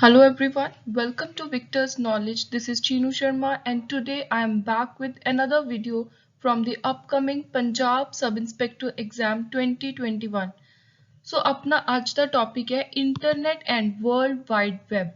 Hello everyone, welcome to Victor's Knowledge. This is Chinu Sharma and today I am back with another video from the upcoming Punjab Sub Inspector Exam 2021. So अपना आज का topic है internet and world wide web.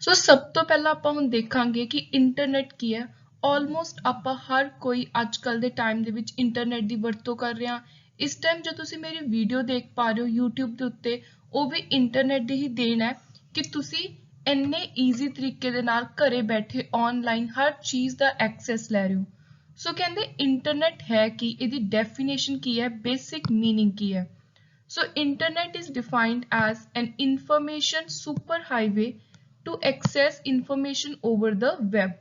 So सब तो पहला ਆਪਾਂ ਹੁਣ ਦੇਖਾਂਗੇ ਕਿ ਇੰਟਰਨੈਟ ਕੀ ਹੈ। ਆਲਮੋਸਟ ਆਪਾਂ ਹਰ ਕੋਈ ਅੱਜ ਕੱਲ ਦੇ ਟਾਈਮ ਦੇ ਵਿੱਚ ਇੰਟਰਨੈਟ ਦੀ ਵਰਤੋਂ ਕਰ ਰਿਹਾ। ਇਸ ਟਾਈਮ ਜੋ ਤੁਸੀਂ ਮੇਰੀ ਵੀਡੀਓ ਦੇਖ ਪਾ ਰਹੇ ਹੋ YouTube ਦੇ ਉੱਤੇ ਉਹ ਵੀ ਇੰਟਰਨੈਟ ਦੀ ਹੀ ਦੇਣ ਹੈ ਕਿ ਤੁਸੀਂ ਇੰਨੇ ਈਜ਼ੀ ਤਰੀਕੇ ਦੇ ਨਾਲ ਘਰੇ ਬੈਠੇ ਆਨਲਾਈਨ ਹਰ ਚੀਜ਼ ਦਾ ਐਕਸੈਸ ਲੈ ਰਹੇ ਹੋ। ਸੋ ਕਹਿੰਦੇ ਇੰਟਰਨੈਟ ਹੈ ਕੀ, ਇਹਦੀ ਡੈਫੀਨੇਸ਼ਨ ਕੀ ਹੈ, ਬੇਸਿਕ ਮੀਨਿੰਗ ਕੀ ਹੈ। So internet is defined as an information superhighway to access information over the web.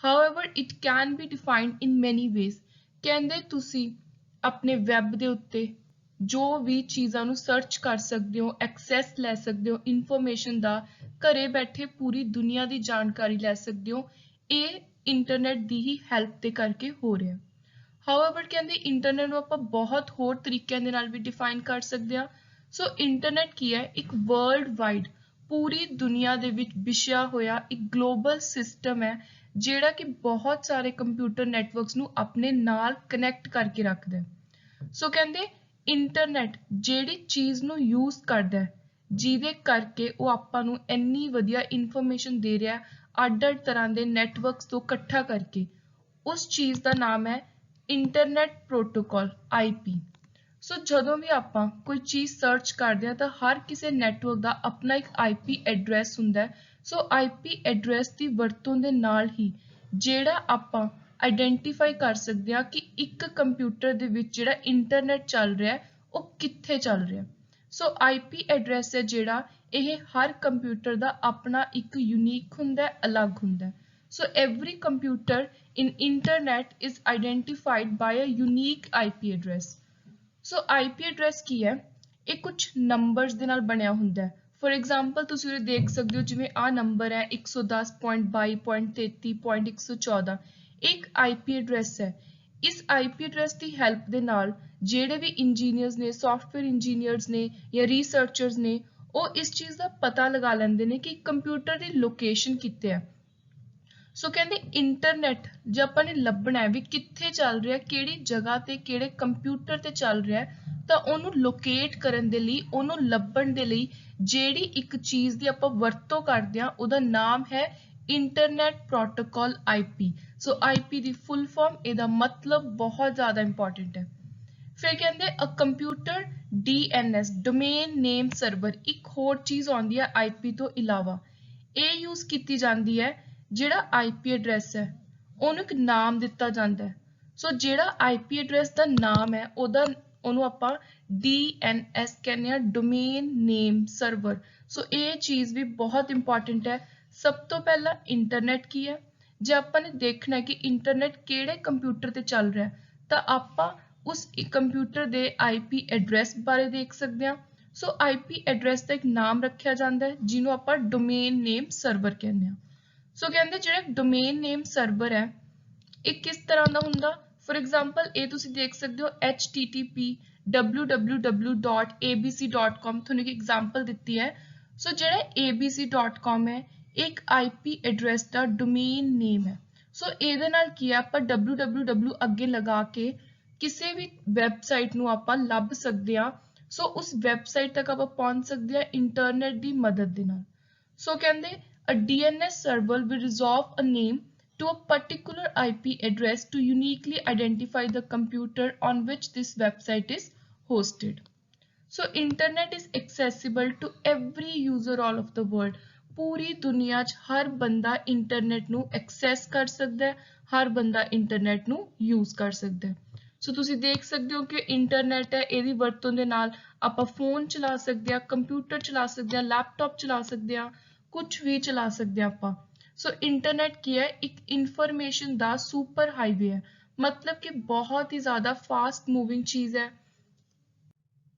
However, it can be defined in many ways. ਕਹਿੰਦੇ ਤੁਸੀਂ ਆਪਣੇ ਵੈਬ ਦੇ ਉੱਤੇ ਜੋ ਵੀ ਚੀਜ਼ਾਂ ਨੂੰ ਸਰਚ ਕਰ ਸਕਦੇ ਹੋ, ਐਕਸੈਸ ਲੈ ਸਕਦੇ ਹੋ ਇਨਫੋਰਮੇਸ਼ਨ ਦਾ, ਘਰੇ ਬੈਠੇ ਪੂਰੀ ਦੁਨੀਆ ਦੀ ਜਾਣਕਾਰੀ ਲੈ ਸਕਦੇ ਹੋ। ਇਹ ਇੰਟਰਨੈਟ ਦੀ ਹੀ ਹੈਲਪ ਦੇ ਕਰਕੇ ਹੋ ਰਿਹਾ। ਹਾਊਐਵਰ ਕਹਿੰਦੇ ਇੰਟਰਨੈਟ ਨੂੰ ਆਪਾਂ ਬਹੁਤ ਹੋਰ ਤਰੀਕਿਆਂ ਦੇ ਨਾਲ ਵੀ ਡਿਫਾਈਨ ਕਰ ਸਕਦੇ ਹਾਂ। ਸੋ ਇੰਟਰਨੈਟ ਕੀ ਹੈ? ਇੱਕ ਵਰਲਡ ਵਾਈਡ ਪੂਰੀ ਦੁਨੀਆ ਦੇ ਵਿੱਚ ਵਿਛਿਆ ਹੋਇਆ ਇੱਕ ਗਲੋਬਲ ਸਿਸਟਮ ਹੈ ਜਿਹੜਾ ਕਿ ਬਹੁਤ ਸਾਰੇ ਕੰਪਿਊਟਰ ਨੈਟਵਰਕਸ ਨੂੰ ਆਪਣੇ ਨਾਲ ਕਨੈਕਟ ਕਰਕੇ ਰੱਖਦਾ ਹੈ। ਸੋ ਕਹਿੰਦੇ ਇੰਟਰਨੈਟ ਜਿਹੜੀ ਚੀਜ਼ ਨੂੰ ਯੂਜ਼ ਕਰਦਾ ਹੈ ਜਿਹਦੇ ਕਰਕੇ ਉਹ ਆਪਾਂ ਨੂੰ ਇੰਨੀ ਵਧੀਆ ਇਨਫੋਰਮੇਸ਼ਨ ਦੇ ਰਿਹਾ ਅੱਡ-ਅੱਡ ਤਰ੍ਹਾਂ ਦੇ ਨੈਟਵਰਕਸ ਤੋਂ ਇਕੱਠਾ ਕਰਕੇ, ਉਸ ਚੀਜ਼ ਦਾ ਨਾਮ ਹੈ ਇੰਟਰਨੈਟ ਪ੍ਰੋਟੋਕਾਲ IP। ਸੋ ਜਦੋਂ ਵੀ ਆਪਾਂ ਕੋਈ ਚੀਜ਼ ਸਰਚ ਕਰਦੇ ਹਾਂ ਤਾਂ ਹਰ ਕਿਸੇ ਨੈਟਵਰਕ ਦਾ ਆਪਣਾ ਇੱਕ IP ਐਡਰੈਸ ਹੁੰਦਾ ਹੈ। ਸੋ IP ਐਡਰੈਸ ਦੀ ਵਰਤੋਂ ਦੇ ਨਾਲ ਹੀ ਜਿਹੜਾ ਆਪਾਂ ਆਇਡੈਂਟੀਫਾਈ ਕਰ ਸਕਦੇ ਹਾਂ ਕਿ ਇੱਕ ਕੰਪਿਊਟਰ ਦੇ ਵਿੱਚ ਜਿਹੜਾ ਇੰਟਰਨੈਟ ਚੱਲ ਰਿਹਾ ਉਹ ਕਿੱਥੇ ਚੱਲ ਰਿਹਾ। ਸੋ IP ਐਡਰੈਸ ਹੈ ਜਿਹੜਾ ਇਹ ਹਰ ਕੰਪਿਊਟਰ ਦਾ ਆਪਣਾ ਇੱਕ ਯੂਨੀਕ ਹੁੰਦਾ ਹੈ, ਅਲੱਗ ਹੁੰਦਾ ਹੈ। So every computer in internet is identified by a unique IP address. So IP address ਕੀ ਹੈ? ਇਹ ਕੁਝ ਨੰਬਰਸ ਦੇ ਨਾਲ ਬਣਿਆ ਹੁੰਦਾ ਹੈ। ਫੋਰ ਐਗਜ਼ਾਮਪਲ ਤੁਸੀਂ ਉਰੇ ਦੇਖ ਸਕਦੇ ਹੋ ਜਿਵੇਂ ਆਹ ਨੰਬਰ ਹੈ 110.22.33.114, ਇੱਕ IP ਐਡਰੈਸ ਹੈ। ਇਸ IP ਐਡਰੈਸ ਦੀ ਹੈਲਪ ਦੇ ਨਾਲ ਜਿਹੜੇ ਵੀ ਇੰਜੀਨੀਅਰਸ ਨੇ, ਸੌਫਟਵੇਅਰ ਇੰਜੀਨੀਅਰਸ ਨੇ ਜਾਂ ਰਿਸਰਚਰਸ ਨੇ, ਉਹ ਇਸ ਚੀਜ਼ ਦਾ ਪਤਾ ਲਗਾ ਲੈਂਦੇ ਨੇ ਕਿ ਕੰਪਿਊਟਰ ਦੀ ਲੋਕੇਸ਼ਨ ਕਿੱਥੇ ਹੈ। ਸੋ ਕਹਿੰਦੇ ਇੰਟਰਨੈਟ ਜੇ ਆਪਾਂ ਨੇ ਲੱਭਣਾ ਹੈ ਵੀ ਕਿੱਥੇ ਚੱਲ ਰਿਹਾ, ਕਿਹੜੀ ਜਗ੍ਹਾ ਤੇ ਕਿਹੜੇ ਕੰਪਿਊਟਰ ਤੇ ਚੱਲ ਰਿਹਾ, ਤਾਂ ਉਹਨੂੰ ਲੋਕੇਟ ਕਰਨ ਦੇ ਲਈ, ਉਹਨੂੰ ਲੱਭਣ ਦੇ ਲਈ ਜਿਹੜੀ ਇੱਕ ਚੀਜ਼ ਦੀ ਆਪਾਂ ਵਰਤੋਂ ਕਰਦੇ ਹਾਂ ਉਹਦਾ ਨਾਮ ਹੈ ਇੰਟਰਨੈਟ ਪ੍ਰੋਟੋਕਾਲ IP। ਸੋ IP ਦੀ ਫੁੱਲ ਫਾਰਮ, ਇਹਦਾ ਮਤਲਬ ਬਹੁਤ ਜ਼ਿਆਦਾ ਇੰਪੋਰਟੈਂਟ ਹੈ। ਫਿਰ ਕਹਿੰਦੇ ਅ ਕੰਪਿਊਟਰ DNS ਡੋਮੇਨ ਨੇਮ ਸਰਵਰ, ਇੱਕ ਹੋਰ ਚੀਜ਼ ਆਉਂਦੀ ਹੈ IP ਤੋਂ ਇਲਾਵਾ। ਇਹ ਯੂਜ਼ ਕੀਤੀ ਜਾਂਦੀ ਹੈ ਜਿਹੜਾ IP ਐਡਰੈਸ ਹੈ ਉਹਨੂੰ ਇੱਕ ਨਾਮ ਦਿੱਤਾ ਜਾਂਦਾ ਹੈ। ਸੋ ਜਿਹੜਾ IP ਐਡਰੈਸ ਦਾ ਨਾਮ ਹੈ ਉਹਨੂੰ ਆਪਾਂ DNS ਕਹਿੰਦੇ ਹਾਂ, ਡੋਮੇਨ ਨੇਮ ਸਰਵਰ। ਸੋ ਇਹ ਚੀਜ਼ ਵੀ ਬਹੁਤ ਇੰਪੋਰਟੈਂਟ ਹੈ। ਸਭ ਤੋਂ ਪਹਿਲਾਂ ਇੰਟਰਨੈਟ ਕੀ ਹੈ? ਜੇ ਆਪਾਂ ਨੇ ਦੇਖਣਾ ਹੈ ਕਿ ਇੰਟਰਨੈਟ ਕਿਹੜੇ ਕੰਪਿਊਟਰ ਤੇ ਚੱਲ ਰਿਹਾ ਤਾਂ ਆਪਾਂ ਉਸ ਕੰਪਿਊਟਰ ਦੇ IP ਐਡਰੈਸ ਬਾਰੇ ਦੇਖ ਸਕਦੇ ਹਾਂ। ਸੋ IP ਐਡਰੈਸ ਦਾ ਇੱਕ ਨਾਮ ਰੱਖਿਆ ਜਾਂਦਾ ਹੈ ਜਿਹਨੂੰ ਆਪਾਂ ਡੋਮੇਨ ਨੇਮ ਸਰਵਰ ਕਹਿੰਦੇ ਹਾਂ। ਸੋ ਕਹਿੰਦੇ ਜਿਹੜਾ ਡੋਮੇਨ ਨੇਮ ਸਰਵਰ ਹੈ ਇਹ ਕਿਸ ਤਰ੍ਹਾਂ ਦਾ ਹੁੰਦਾ? ਫੋਰ ਐਗਜ਼ਾਮਪਲ ਇਹ ਤੁਸੀਂ ਦੇਖ ਸਕਦੇ ਹੋ http www.abc.com, ਤੁਹਾਨੂੰ ਇੱਕ ਐਗਜ਼ਾਮਪਲ ਦਿੱਤੀ ਹੈ। ਸੋ ਜਿਹੜਾ abc.com ਹੈ ਇੱਕ IP ਐਡਰੈਸ ਦਾ ਡੋਮੇਨ ਨੇਮ ਹੈ। ਸੋ ਇਹਦੇ ਨਾਲ ਕੀ ਹੈ, ਆਪਾਂ www ਅੱਗੇ ਲਗਾ ਕੇ ਕਿਸੇ ਵੀ ਵੈਬਸਾਈਟ ਨੂੰ ਆਪਾਂ ਲੱਭ ਸਕਦੇ ਹਾਂ। ਸੋ ਉਸ ਵੈਬਸਾਈਟ ਤੱਕ ਆਪਾਂ ਪਹੁੰਚ ਸਕਦੇ ਹਾਂ ਇੰਟਰਨੈਟ ਦੀ ਮਦਦ ਦੇ ਨਾਲ। ਸੋ ਕਹਿੰਦੇ a DNS server will resolve a name to a particular IP address to uniquely identify the computer on which this website is hosted. So internet is accessible to every user all of the world. पूरी दुनिया 'ਚ हर बंदा internet ਨੂੰ access ਕਰ ਸਕਦਾ ਹੈ, हर बंदा internet ਨੂੰ use ਕਰ ਸਕਦਾ ਹੈ। ਸੋ ਤੁਸੀਂ ਦੇਖ ਸਕਦੇ ਹੋ ਕਿ ਇੰਟਰਨੈਟ ਹੈ ਇਹਦੀ ਵਰਤੋਂ ਦੇ ਨਾਲ ਆਪਾਂ ਫੋਨ ਚਲਾ ਸਕਦੇ ਹਾਂ, ਕੰਪਿਊਟਰ ਚਲਾ ਸਕਦੇ ਹਾਂ, ਲੈਪਟਾਪ ਚਲਾ ਸਕਦੇ ਹਾਂ, ਕੁਝ ਵੀ ਚਲਾ ਸਕਦੇ ਹਾਂ ਆਪਾਂ। ਸੋ ਇੰਟਰਨੈਟ ਕੀ ਹੈ? ਇੱਕ ਇਨਫੋਰਮੇਸ਼ਨ ਦਾ ਸੁਪਰ ਹਾਈਵੇ ਹੈ, ਮਤਲਬ ਕਿ ਬਹੁਤ ਹੀ ਜ਼ਿਆਦਾ ਫਾਸਟ ਮੂਵਿੰਗ ਚੀਜ਼ ਹੈ।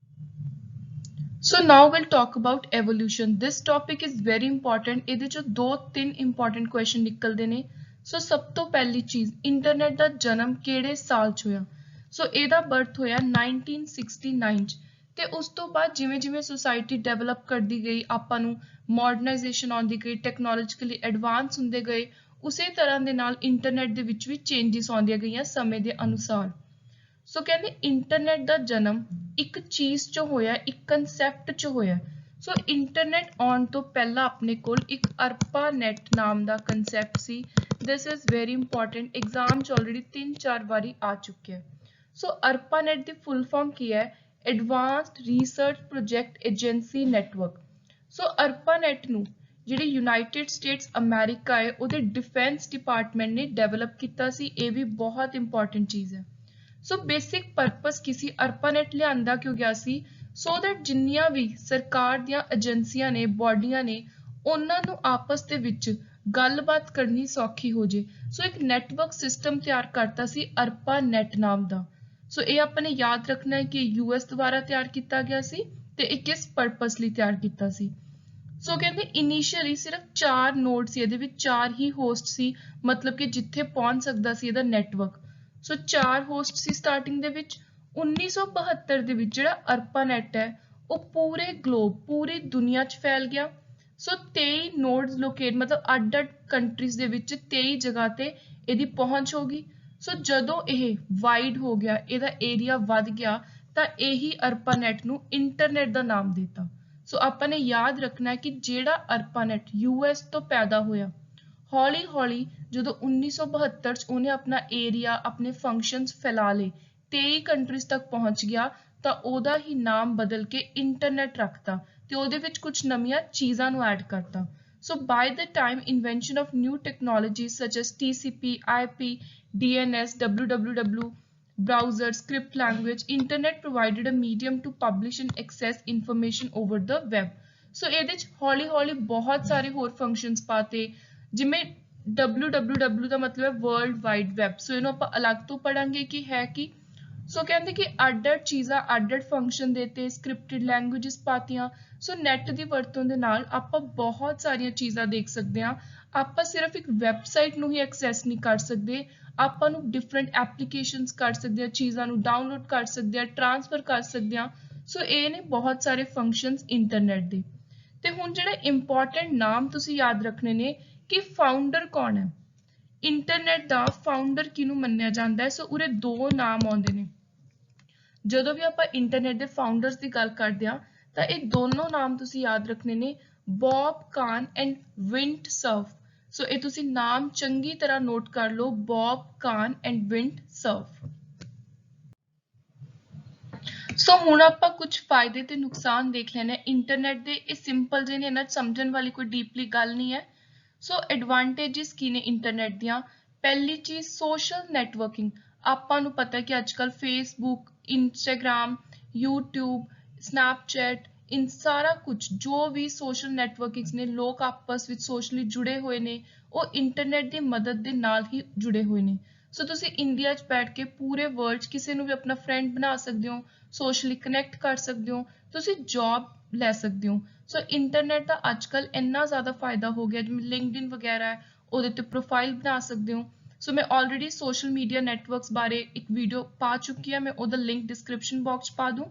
So now we'll talk about evolution. This topic is very important. ਇਹਦੇ ਚੋਂ 2-3 important question ਨਿਕਲਦੇ ਨੇ। ਸੋ ਸਭ ਤੋਂ ਪਹਿਲੀ ਚੀਜ਼, ਇੰਟਰਨੈਟ ਦਾ ਜਨਮ ਕਿਹੜੇ ਸਾਲ 'ਚ ਹੋਇਆ? ਸੋ ਇਹਦਾ ਬਰਥ ਹੋਇਆ 1969 'ਚ। ਤੇ ਉਸ ਤੋਂ ਬਾਅਦ ਜਿਵੇਂ ਜਿਵੇਂ ਸੁਸਾਇਟੀ ਡਿਵੈਲਪ ਕਰਦੀ ਗਈ, ਆਪਾਂ ਨੂੰ ਮਾਡਰਨਾਈਜੇਸ਼ਨ ਆਉਂਦੀ ਗਈ, ਟੈਕਨੋਲੋਜੀਕਲੀ ਐਡਵਾਂਸ ਹੁੰਦੇ ਗਏ, ਉਸੇ ਤਰ੍ਹਾਂ ਦੇ ਨਾਲ ਇੰਟਰਨੈਟ ਦੇ ਵਿੱਚ ਵੀ ਚੇਂਜਸ ਆਉਂਦੀਆਂ ਗਈਆਂ ਸਮੇਂ ਦੇ ਅਨੁਸਾਰ। ਸੋ ਕਹਿੰਦੇ ਇੰਟਰਨੈਟ ਦਾ ਜਨਮ ਇੱਕ ਚੀਜ਼ 'ਚੋਂ ਹੋਇਆ, ਇੱਕ ਕਨਸੈਪਟ 'ਚ ਹੋਇਆ। ਸੋ ਇੰਟਰਨੈਟ ਆਉਣ ਤੋਂ ਪਹਿਲਾਂ ਆਪਣੇ ਕੋਲ ਇੱਕ ARPANET ਨਾਮ ਦਾ ਕਨਸੈਪਟ ਸੀ। This is very important, exam 'ਚ ਆਲਰੇਡੀ 3-4 ਵਾਰੀ ਆ ਚੁੱਕਿਆ। ਸੋ ARPANET ਦੀ ਫੁੱਲ ਫਾਰਮ ਕੀ ਹੈ? Advanced research project agency network. So ARPANET ਨੂੰ ਜਿਹੜੀ ਯੂਨਾਈਟਿਡ ਸਟੇਟਸ ਅਮਰੀਕਾ ਹੈ, ਉਹਦੇ ਡਿਫੈਂਸ ਡਿਪਾਰਟਮੈਂਟ ਨੇ ਡਿਵੈਲਪ ਕੀਤਾ ਸੀ। ਇਹ ਵੀ ਬਹੁਤ ਇੰਪੋਰਟੈਂਟ ਚੀਜ਼ ਹੈ। ਸੋ ਬੇਸਿਕ ਪਰਪਸ ਕਿਸੇ ARPANET ਲਿਆਂਦਾ ਕਿਉਂ ਗਿਆ ਸੀ? ਸੋ ਦੈਟ ਜਿੰਨੀਆਂ ਵੀ ਸਰਕਾਰ ਦੀਆਂ ਏਜੰਸੀਆਂ ਨੇ, ਬਾਡੀਆਂ ਨੇ, ਉਹਨਾਂ ਨੂੰ ਆਪਸ ਦੇ ਵਿੱਚ ਗੱਲਬਾਤ ਕਰਨੀ ਸੌਖੀ ਹੋ ਜੇ। ਸੋ ਇੱਕ ਨੈਟਵਰਕ ਸਿਸਟਮ ਤਿਆਰ ਕਰਤਾ ਸੀ ARPANET ਨਾਮ ਦਾ। ਸੋ ਇਹ ਆਪਾਂ ਨੇ ਯਾਦ ਰੱਖਣਾ ਹੈ ਕਿ US ਦੁਆਰਾ ਤਿਆਰ ਕੀਤਾ ਗਿਆ ਸੀ ਤੇ ਇਹ ਕਿਸ ਪਰਪਸ ਲਈ ਤਿਆਰ ਕੀਤਾ ਸੀ। ਸੋ ਕਹਿੰਦੇ ਇਨੀਸ਼ੀਅਲੀ ਸਿਰਫ 4 ਨੋਡ ਸੀ, ਇਹਦੇ ਵਿੱਚ 4 ਹੀ ਹੋਸਟ ਸੀ, ਮਤਲਬ ਕਿ ਜਿੱਥੇ ਪਹੁੰਚ ਸਕਦਾ ਸੀ ਇਹਦਾ ਨੈਟਵਰਕ। ਸੋ 4 ਹੋਸਟ ਸੀ ਸਟਾਰਟਿੰਗ ਦੇ ਵਿੱਚ। 1972 ਦੇ ਵਿੱਚ ਜਿਹੜਾ ARPANET ਹੈ ਉਹ ਪੂਰੇ ਗਲੋਬ, ਪੂਰੀ ਦੁਨੀਆ 'ਚ ਫੈਲ ਗਿਆ। ਸੋ 23 ਨੋਡਸ ਲੋਕੇਟ, ਮਤਲਬ ਅੱਡ-ਅੱਡ ਕੰਟਰੀਜ਼ ਦੇ ਵਿੱਚ 23 ਜਗ੍ਹਾ ਤੇ ਇਹਦੀ ਪਹੁੰਚ ਹੋ ਗਈ। ਸੋ ਜਦੋਂ ਇਹ ਵਾਈਡ ਹੋ ਗਿਆ, ਇਹਦਾ ਏਰੀਆ ਵੱਧ ਗਿਆ, ਤਾਂ ਇਹੀ ARPANET ਨੂੰ ਇੰਟਰਨੈਟ ਦਾ ਨਾਮ ਦਿੱਤਾ। ਸੋ ਆਪਾਂ ਨੇ ਯਾਦ ਰੱਖਣਾ ਹੈ ਕਿ ਜਿਹੜਾ ARPANET US ਤੋਂ ਪੈਦਾ ਹੋਇਆ, ਹੌਲੀ ਹੌਲੀ ਜਦੋਂ 1972 'ਚ ਉਹਨੇ ਆਪਣਾ ਏਰੀਆ, ਆਪਣੇ ਫੰਕਸ਼ਨਸ ਫੈਲਾ ਲਏ, 23 ਕੰਟਰੀਜ਼ ਤੱਕ ਪਹੁੰਚ ਗਿਆ, ਤਾਂ ਉਹਦਾ ਹੀ ਨਾਮ ਬਦਲ ਕੇ ਇੰਟਰਨੈਟ ਰੱਖਤਾ ਤੇ ਉਹਦੇ ਵਿੱਚ ਕੁਝ ਨਵੀਆਂ ਚੀਜ਼ਾਂ ਨੂੰ ਐਡ ਕਰਤਾ। So by the time invention of new technologies such as TCP, IP, DNS, www, browser, script language, internet provided a medium to publish and access information over the web. So ਇਹਦੇ 'ਚ ਹੌਲੀ ਹੌਲੀ ਬਹੁਤ ਸਾਰੇ ਹੋਰ functions ਪਾਤੇ, ਜਿਵੇਂ www ਦਾ ਮਤਲਬ ਹੈ ਵਰਲਡ ਵਾਈਡ ਵੈਬ। ਸੋ ਇਹਨੂੰ ਆਪਾਂ ਅਲੱਗ ਤੋਂ ਪੜਾਂਗੇ ਕਿ ਹੈ ਕੀ। ਸੋ ਕਹਿੰਦੇ ਕਿ ਅੱਡ-ਅੱਡ ਚੀਜ਼ਾਂ, ਅੱਡ-ਅੱਡ ਫੰਕਸ਼ਨ ਦੇਤੇ, ਸਕ੍ਰਿਪਟਡ ਲੈਂਗੁਏਜਸ ਪਾਤੀਆਂ। ਸੋ ਨੈਟ ਦੀ ਵਰਤੋਂ ਦੇ ਨਾਲ ਆਪਾਂ ਬਹੁਤ ਸਾਰੀਆਂ ਚੀਜ਼ਾਂ ਦੇਖ ਸਕਦੇ ਹਾਂ। ਆਪਾਂ ਸਿਰਫ ਇੱਕ ਵੈਬਸਾਈਟ ਨੂੰ ਹੀ ਐਕਸੈਸ ਨਹੀਂ ਕਰ ਸਕਦੇ, ਆਪਾਂ ਨੂੰ ਡਿਫਰੈਂਟ ਐਪਲੀਕੇਸ਼ਨਸ ਕਰ ਸਕਦੇ ਹਾਂ, ਚੀਜ਼ਾਂ ਨੂੰ ਡਾਊਨਲੋਡ ਕਰ ਸਕਦੇ ਹਾਂ, ਟ੍ਰਾਂਸਫਰ ਕਰ ਸਕਦੇ ਹਾਂ। ਸੋ ਇਹ ਨੇ ਬਹੁਤ ਸਾਰੇ ਫੰਕਸ਼ਨਸ ਇੰਟਰਨੈਟ ਦੇ। ਤੇ ਹੁਣ ਜਿਹੜੇ ਇੰਪੋਰਟੈਂਟ ਨਾਮ ਤੁਸੀਂ ਯਾਦ ਰੱਖਣੇ ਨੇ ਕਿ ਫਾਊਂਡਰ ਕੌਣ ਹੈ। ਇੰਟਰਨੈਟ ਦਾ ਫਾਊਂਡਰ ਕਿਹਨੂੰ ਮੰਨਿਆ ਜਾਂਦਾ ਹੈ? ਸੋ ਉਰੇ 2 ਨਾਮ ਆਉਂਦੇ ਨੇ। ਜਦੋਂ ਵੀ ਆਪਾਂ ਇੰਟਰਨੈਟ ਦੇ ਫਾਊਂਡਰਸ ਦੀ ਗੱਲ ਕਰਦੇ ਹਾਂ ਤਾਂ ਇਹ ਦੋਨੋਂ ਨਾਮ ਤੁਸੀਂ ਯਾਦ ਰੱਖਣੇ ਨੇ, ਬੌਬ ਕਾਨ ਐਂਡ ਵਿੰਟ ਸਰਫ। ਸੋ ਇਹ ਤੁਸੀਂ ਨਾਮ ਚੰਗੀ ਤਰ੍ਹਾਂ ਨੋਟ ਕਰ ਲਓ, ਬੌਬ ਕਾਨ ਐਂਡ ਵਿੰਟ ਸਰਫ। ਸੋ ਹੁਣ ਆਪਾਂ ਕੁਝ ਫਾਇਦੇ ਤੇ ਨੁਕਸਾਨ ਦੇਖ ਲੈਣੇ ਇੰਟਰਨੈਟ ਦੇ। ਇਹ ਸਿੰਪਲ ਜਿਹੇ ਨੇ, ਇਹਨਾਂ 'ਚ ਸਮਝਣ ਵਾਲੀ ਕੋਈ ਡੀਪਲੀ ਗੱਲ ਨਹੀਂ ਹੈ। ਸੋ ਐਡਵਾਂਟੇਜਸ ਕੀ ਨੇ ਇੰਟਰਨੈਟ ਦੀਆਂ? ਪਹਿਲੀ ਚੀਜ਼ ਸੋਸ਼ਲ ਨੈਟਵਰਕਿੰਗ। ਆਪਾਂ ਨੂੰ ਪਤਾ ਕਿ ਅੱਜ ਕੱਲ੍ਹ ਫੇਸਬੁੱਕ, ਇੰਸਟਾਗ੍ਰਾਮ, ਯੂਟਿਊਬ, ਸਨੈਪਚੈਟ, ਇਨ ਸਾਰਾ ਕੁਝ ਜੋ ਵੀ ਸੋਸ਼ਲ ਨੈਟਵਰਕਿੰਗਸ ਨੇ, ਲੋਕ ਆਪਸ ਵਿੱਚ ਸੋਸ਼ਲੀ ਜੁੜੇ ਹੋਏ ਨੇ, ਉਹ ਇੰਟਰਨੈਟ ਦੀ ਮਦਦ ਦੇ ਨਾਲ ਹੀ ਜੁੜੇ ਹੋਏ ਨੇ। ਸੋ ਤੁਸੀਂ ਇੰਡੀਆ 'ਚ ਬੈਠ ਕੇ ਪੂਰੇ ਵਰਲਡ 'ਚ ਕਿਸੇ ਨੂੰ ਵੀ ਆਪਣਾ ਫਰੈਂਡ ਬਣਾ ਸਕਦੇ ਹੋ, ਸੋਸ਼ਲੀ ਕਨੈਕਟ ਕਰ ਸਕਦੇ ਹੋ, ਤੁਸੀਂ ਜੌਬ ਲੈ ਸਕਦੇ ਹੋ। ਸੋ ਇੰਟਰਨੈਟ ਦਾ ਅੱਜ ਕੱਲ੍ਹ ਇੰਨਾ ਜ਼ਿਆਦਾ ਫਾਇਦਾ ਹੋ ਗਿਆ, ਜਿਵੇਂ ਲਿੰਕਡਇਨ ਵਗੈਰਾ ਹੈ, ਉਹਦੇ ਤੇ ਪ੍ਰੋਫਾਈਲ ਬਣਾ ਸਕਦੇ ਹੋ। ਸੋ ਮੈਂ ਆਲਰੇਡੀ ਸੋਸ਼ਲ ਮੀਡੀਆ ਨੈਟਵਰਕਸ ਬਾਰੇ ਇੱਕ ਵੀਡੀਓ ਪਾ ਚੁੱਕੀ ਹਾਂ, ਮੈਂ ਉਹਦਾ ਲਿੰਕ ਡਿਸਕ੍ਰਿਪਸ਼ਨ ਬਾਕਸ 'ਚ ਪਾ ਦੂੰ।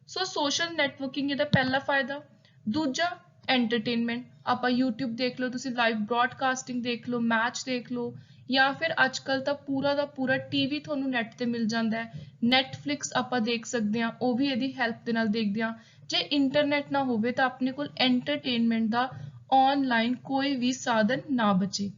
ਸੋ ਸੋਸ਼ਲ ਨੈਟਵਰਕਿੰਗ ਇਹਦਾ ਪਹਿਲਾ ਫਾਇਦਾ। ਦੂਜਾ ਐਂਟਰਟੇਨਮੈਂਟ। ਆਪਾਂ YouTube ਦੇਖ ਲਓ, ਤੁਸੀਂ ਲਾਈਵ ਬ੍ਰੌਡਕਾਸਟਿੰਗ ਦੇਖ ਲਓ, ਮੈਚ ਦੇਖ ਲਓ, ਜਾਂ ਫਿਰ ਅੱਜ ਕੱਲ੍ਹ ਤਾਂ ਪੂਰਾ ਦਾ ਪੂਰਾ TV ਤੁਹਾਨੂੰ ਨੈਟ ਤੇ ਮਿਲ ਜਾਂਦਾ ਹੈ। ਨੈਟਫਲਿਕਸ ਆਪਾਂ ਦੇਖ ਸਕਦੇ ਹਾਂ, ਉਹ ਵੀ ਇਹਦੀ ਹੈਲਪ ਦੇ ਨਾਲ ਦੇਖਦੇ ਹਾਂ। ਜੇ ਇੰਟਰਨੈਟ ਨਾ ਹੋਵੇ ਤਾਂ ਆਪਣੇ ਕੋਲ ਐਂਟਰਟੇਨਮੈਂਟ ਦਾ ਆਨਲਾਈਨ ਕੋਈ ਵੀ ਸਾਧਨ ਨਾ ਬਚੇ।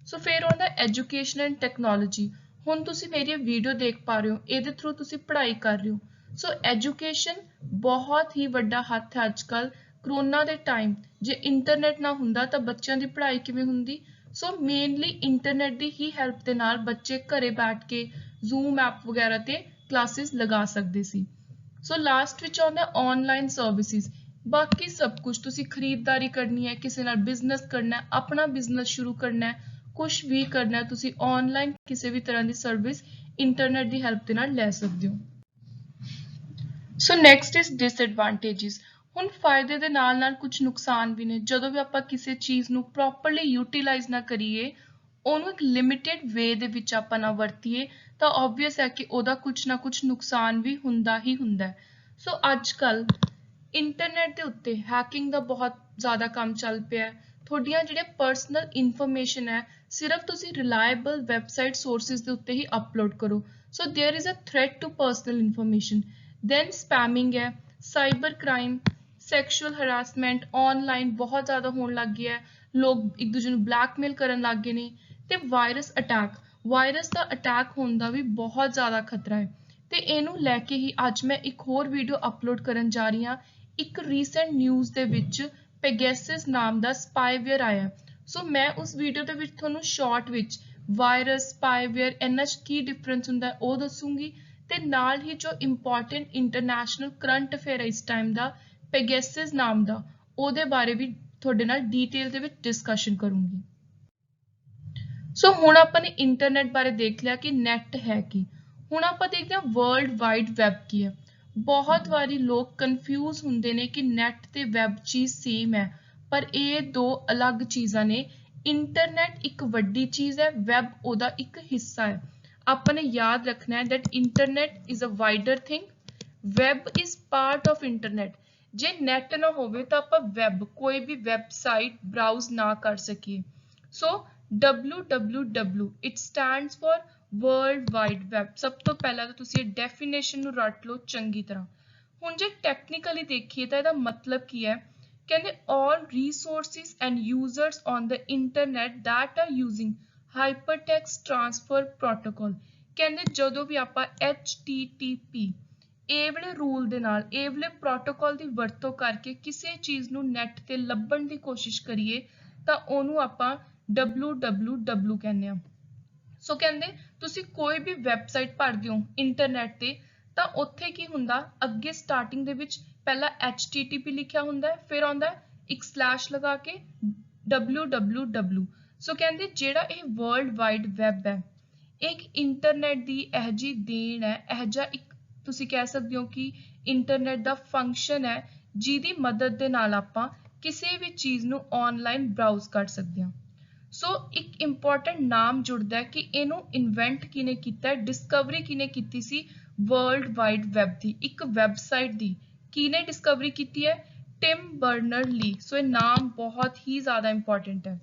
ਸੋ ਫਿਰ ਆਉਂਦਾ ਐਜੂਕੇਸ਼ਨ ਐਂਡ ਟੈਕਨੋਲੋਜੀ। ਹੁਣ ਤੁਸੀਂ ਮੇਰੀ ਵੀਡੀਓ ਦੇਖ ਪਾ ਰਹੇ ਹੋ, ਇਹਦੇ ਥਰੂ ਤੁਸੀਂ ਪੜ੍ਹਾਈ ਕਰ ਰਹੇ ਹੋ। ਸੋ ਐਜੂਕੇਸ਼ਨ ਬਹੁਤ ਹੀ ਵੱਡਾ ਹੱਥ ਹੈ ਅੱਜ ਕੱਲ੍ਹ। ਕਰੋਨਾ ਦੇ ਟਾਈਮ ਜੇ ਇੰਟਰਨੈਟ ਨਾ ਹੁੰਦਾ ਤਾਂ ਬੱਚਿਆਂ ਦੀ ਪੜ੍ਹਾਈ ਕਿਵੇਂ ਹੁੰਦੀ? ਸੋ ਮੇਨਲੀ ਇੰਟਰਨੈਟ ਦੀ ਹੀ ਹੈਲਪ ਦੇ ਨਾਲ ਬੱਚੇ ਘਰੇ ਬੈਠ ਕੇ ਜ਼ੂਮ ਐਪ ਵਗੈਰਾ ਤੇ ਕਲਾਸਿਸ ਲਗਾ ਸਕਦੇ ਸੀ। ਸੋ ਲਾਸਟ ਵਿੱਚ ਆਉਂਦਾ ਆਨਲਾਈਨ ਸਰਵਿਸਿਜ਼। ਬਾਕੀ ਸਭ ਕੁਝ, ਤੁਸੀਂ ਖਰੀਦਦਾਰੀ ਕਰਨੀ ਹੈ, ਕਿਸੇ ਨਾਲ ਬਿਜ਼ਨਸ ਕਰਨਾ ਹੈ, ਆਪਣਾ ਬਿਜ਼ਨਸ ਸ਼ੁਰੂ ਕਰਨਾ ਹੈ, ਕੁਝ ਵੀ ਕਰਨਾ ਹੈ, ਤੁਸੀਂ ਆਨਲਾਈਨ ਕਿਸੇ ਵੀ ਤਰ੍ਹਾਂ ਦੀ ਸਰਵਿਸ ਇੰਟਰਨੈਟ ਦੀ ਹੈਲਪ ਦੇ ਨਾਲ ਲੈ ਸਕਦੇ ਹੋ। So next is disadvantages. ਹੁਣ ਫਾਇਦੇ ਦੇ ਨਾਲ ਨਾਲ ਕੁਝ ਨੁਕਸਾਨ ਵੀ ਨੇ। ਜਦੋਂ ਵੀ ਆਪਾਂ ਕਿਸੇ ਚੀਜ਼ ਨੂੰ ਪ੍ਰੋਪਰਲੀ ਯੂਟੀਲਾਈਜ਼ ਨਾ ਕਰੀਏ, ਉਹਨੂੰ ਇੱਕ ਲਿਮਿਟਿਡ ਵੇ ਦੇ ਵਿੱਚ ਆਪਾਂ ਨਾ ਵਰਤੀਏ, ਤਾਂ ਆਬਵੀਅਸ ਹੈ ਕਿ ਉਹਦਾ ਕੁਝ ਨਾ ਕੁਝ ਨੁਕਸਾਨ ਵੀ ਹੁੰਦਾ ਹੀ ਹੁੰਦਾ ਹੈ। ਸੋ ਅੱਜ ਕੱਲ ਇੰਟਰਨੈਟ ਦੇ ਉੱਤੇ ਹੈਕਿੰਗ ਦਾ ਬਹੁਤ ਜ਼ਿਆਦਾ ਕੰਮ ਚੱਲ ਪਿਆ ਹੈ। ਤੁਹਾਡੀਆਂ ਜਿਹੜੀਆਂ ਪਰਸਨਲ ਇਨਫੋਰਮੇਸ਼ਨ ਹੈ ਸਿਰਫ ਤੁਸੀਂ ਰਿਲਾਇਬਲ ਵੈਬਸਾਈਟ ਸੋਰਸਿਸ ਦੇ ਉੱਤੇ ਹੀ ਅਪਲੋਡ ਕਰੋ। So there is a threat to personal information. Then spamming ਹੈ, cyber crime, sexual harassment online ਬਹੁਤ ਜ਼ਿਆਦਾ ਹੋਣ ਲੱਗ ਗਿਆ ਹੈ। ਲੋਕ ਇੱਕ ਦੂਜੇ ਨੂੰ ਬਲੈਕਮੇਲ ਕਰਨ ਲੱਗ ਗਏ ਨੇ। ਤੇ ਵਾਇਰਸ ਅਟੈਕ, ਵਾਇਰਸ ਦਾ ਅਟੈਕ ਹੋਣ ਦਾ ਵੀ ਬਹੁਤ ਜ਼ਿਆਦਾ ਖਤਰਾ ਹੈ। ਤੇ ਇਹਨੂੰ ਲੈ ਕੇ ਹੀ ਅੱਜ ਮੈਂ ਇੱਕ ਹੋਰ ਵੀਡੀਓ ਅਪਲੋਡ ਕਰਨ ਜਾ ਰਹੀ ਹਾਂ। ਇੱਕ ਰੀਸੈਂਟ ਨਿਊਜ਼ ਦੇ ਵਿੱਚ ਪੈਗੈਸਸ ਨਾਮ ਦਾ ਸਪਾਈਵੇਅਰ ਆਇਆ। ਸੋ ਮੈਂ ਉਸ ਵੀਡੀਓ ਦੇ ਵਿੱਚ ਤੁਹਾਨੂੰ ਸ਼ਾਰਟ ਵਿੱਚ ਵਾਇਰਸ, ਸਪਾਈਵੇਅਰ ਇਹਨਾਂ 'ਚ ਕੀ ਡਿਫਰੈਂਸ ਹੁੰਦਾ ਉਹ ਦੱਸੂਗੀ ਤੇ ਨਾਲ ਹੀ ਜੋ ਇੰਪੋਰਟੈਂਟ ਇੰਟਰਨੈਸ਼ਨਲ ਕਰੰਟ ਅਫੇਅਰ ਹੈ ਇਸ ਟਾਈਮ ਦਾ ਪੈਗੈਸਸ ਨਾਮ ਦਾ, ਉਹਦੇ ਬਾਰੇ ਵੀ ਤੁਹਾਡੇ ਨਾਲ ਡੀਟੇਲ ਦੇ ਵਿੱਚ ਡਿਸਕਸ਼ਨ ਕਰੂੰਗੀ। ਸੋ ਹੁਣ ਆਪਾਂ ਨੇ ਇੰਟਰਨੈਟ ਬਾਰੇ ਦੇਖ ਲਿਆ ਕਿ ਨੈਟ ਹੈ ਕੀ। ਹੁਣ ਆਪਾਂ ਦੇਖਦੇ ਹਾਂ ਵਰਲਡ ਵਾਈਡ ਵੈਬ ਕੀ ਹੈ। ਬਹੁਤ ਵਾਰੀ ਲੋਕ ਕਨਫਿਊਜ਼ ਹੁੰਦੇ ਨੇ ਕਿ ਨੈਟ ਤੇ ਵੈਬ ਚੀਜ਼ ਸੇਮ ਹੈ, ਪਰ ਇਹ ਦੋ ਅਲੱਗ ਚੀਜ਼ਾਂ ਨੇ। ਇੰਟਰਨੈਟ ਇੱਕ ਵੱਡੀ ਚੀਜ਼ ਹੈ, ਵੈਬ ਉਹਦਾ ਇੱਕ ਹਿੱਸਾ ਹੈ। ਆਪਾਂ ਨੇ ਯਾਦ ਰੱਖਣਾ ਹੈ that internet is a wider thing, web is part of internet। ਜੇ ਨੈਟ ਨਾ ਹੋਵੇ ਤਾਂ ਆਪਾਂ ਵੈਬ ਕੋਈ ਵੀ ਵੈਬਸਾਈਟ ਬਰਾਊਜ਼ ਨਾ ਕਰ ਸਕੀਏ। ਸੋ www it stands for world wide web. ਸਭ ਤੋਂ ਪਹਿਲਾਂ ਤਾਂ ਤੁਸੀਂ ਇਹ ਡੈਫੀਨੇਸ਼ਨ ਨੂੰ ਰੱਟ ਲਓ ਚੰਗੀ ਤਰ੍ਹਾਂ। ਹੁਣ ਜੇ ਟੈਕਨੀਕਲੀ ਦੇਖੀਏ ਤਾਂ ਇਹਦਾ ਮਤਲਬ ਕੀ ਹੈ? ਕਹਿੰਦੇ all resources and users on the internet that are using hypertext transfer protocol। ਕਹਿੰਦੇ ਜਦੋਂ ਵੀ ਆਪਾਂ HTTP ਇਹ ਵਾਲੇ ਰੂਲ ਦੇ ਨਾਲ, ਇਹ ਵਾਲੇ ਪ੍ਰੋਟੋਕਾਲ ਦੀ ਵਰਤੋਂ ਕਰਕੇ ਕਿਸੇ ਚੀਜ਼ ਨੂੰ ਨੈਟ ਤੇ ਲੱਭਣ ਦੀ ਕੋਸ਼ਿਸ਼ ਕਰੀਏ ਤਾਂ ਉਹਨੂੰ ਆਪਾਂ www ਕਹਿੰਦੇ ਆ। ਸੋ ਕਹਿੰਦੇ ਤੁਸੀਂ ਕੋਈ ਵੀ ਵੈਬਸਾਈਟ ਭਰਦੇ ਹੋ ਇੰਟਰਨੈਟ ਤੇ ਤਾਂ ਉੱਥੇ ਕੀ ਹੁੰਦਾ, ਅੱਗੇ ਸਟਾਰਟਿੰਗ ਦੇ ਵਿੱਚ ਪਹਿਲਾਂ HTTP ਲਿਖਿਆ ਹੁੰਦਾ, ਫਿਰ ਆਉਂਦਾ ਇੱਕ ਸਲੈਸ਼ ਲਗਾ ਕੇ www। ਸੋ ਕਹਿੰਦੇ ਜਿਹੜਾ ਇਹ ਵਰਲਡ ਵਾਈਡ ਵੈਬ ਹੈ ਇਹ ਇੱਕ ਇੰਟਰਨੈਟ ਦੀ ਇਹ ਜਿਹੀ ਦੇਣ ਹੈ, ਇਹ ਜਿਹਾ ਇੱਕ ਤੁਸੀਂ ਕਹਿ ਸਕਦੇ ਹੋ ਕਿ ਇੰਟਰਨੈਟ ਦਾ ਫੰਕਸ਼ਨ ਹੈ ਜਿਹਦੀ ਮਦਦ ਦੇ ਨਾਲ ਆਪਾਂ ਕਿਸੇ ਵੀ ਚੀਜ਼ ਨੂੰ ਆਨਲਾਈਨ ਬਰਾਊਜ਼ ਕਰ ਸਕਦੇ ਹਾਂ। ਸੋ ਇੱਕ ਇੰਪੋਰਟੈਂਟ ਨਾਮ ਜੁੜਦਾ ਹੈ ਕਿ ਇਹਨੂੰ ਇਨਵੈਂਟ ਕਿਹਨੇ ਕੀਤਾ, ਡਿਸਕਵਰੀ ਕਿਹਨੇ ਕੀਤੀ ਸੀ ਵਰਲਡ ਵਾਈਡ ਵੈਬ ਦੀ, ਇੱਕ ਵੈਬਸਾਈਟ ਦੀ। ਕਿਹਨੇ ਡਿਸਕਵਰੀ ਕੀਤੀ ਹੈ? ਟਿਮ ਬਰਨਰ-ਲੀ। ਸੋ ਇਹ ਨਾਮ ਬਹੁਤ ਹੀ ਜ਼ਿਆਦਾ ਇੰਪੋਰਟੈਂਟ ਹੈ।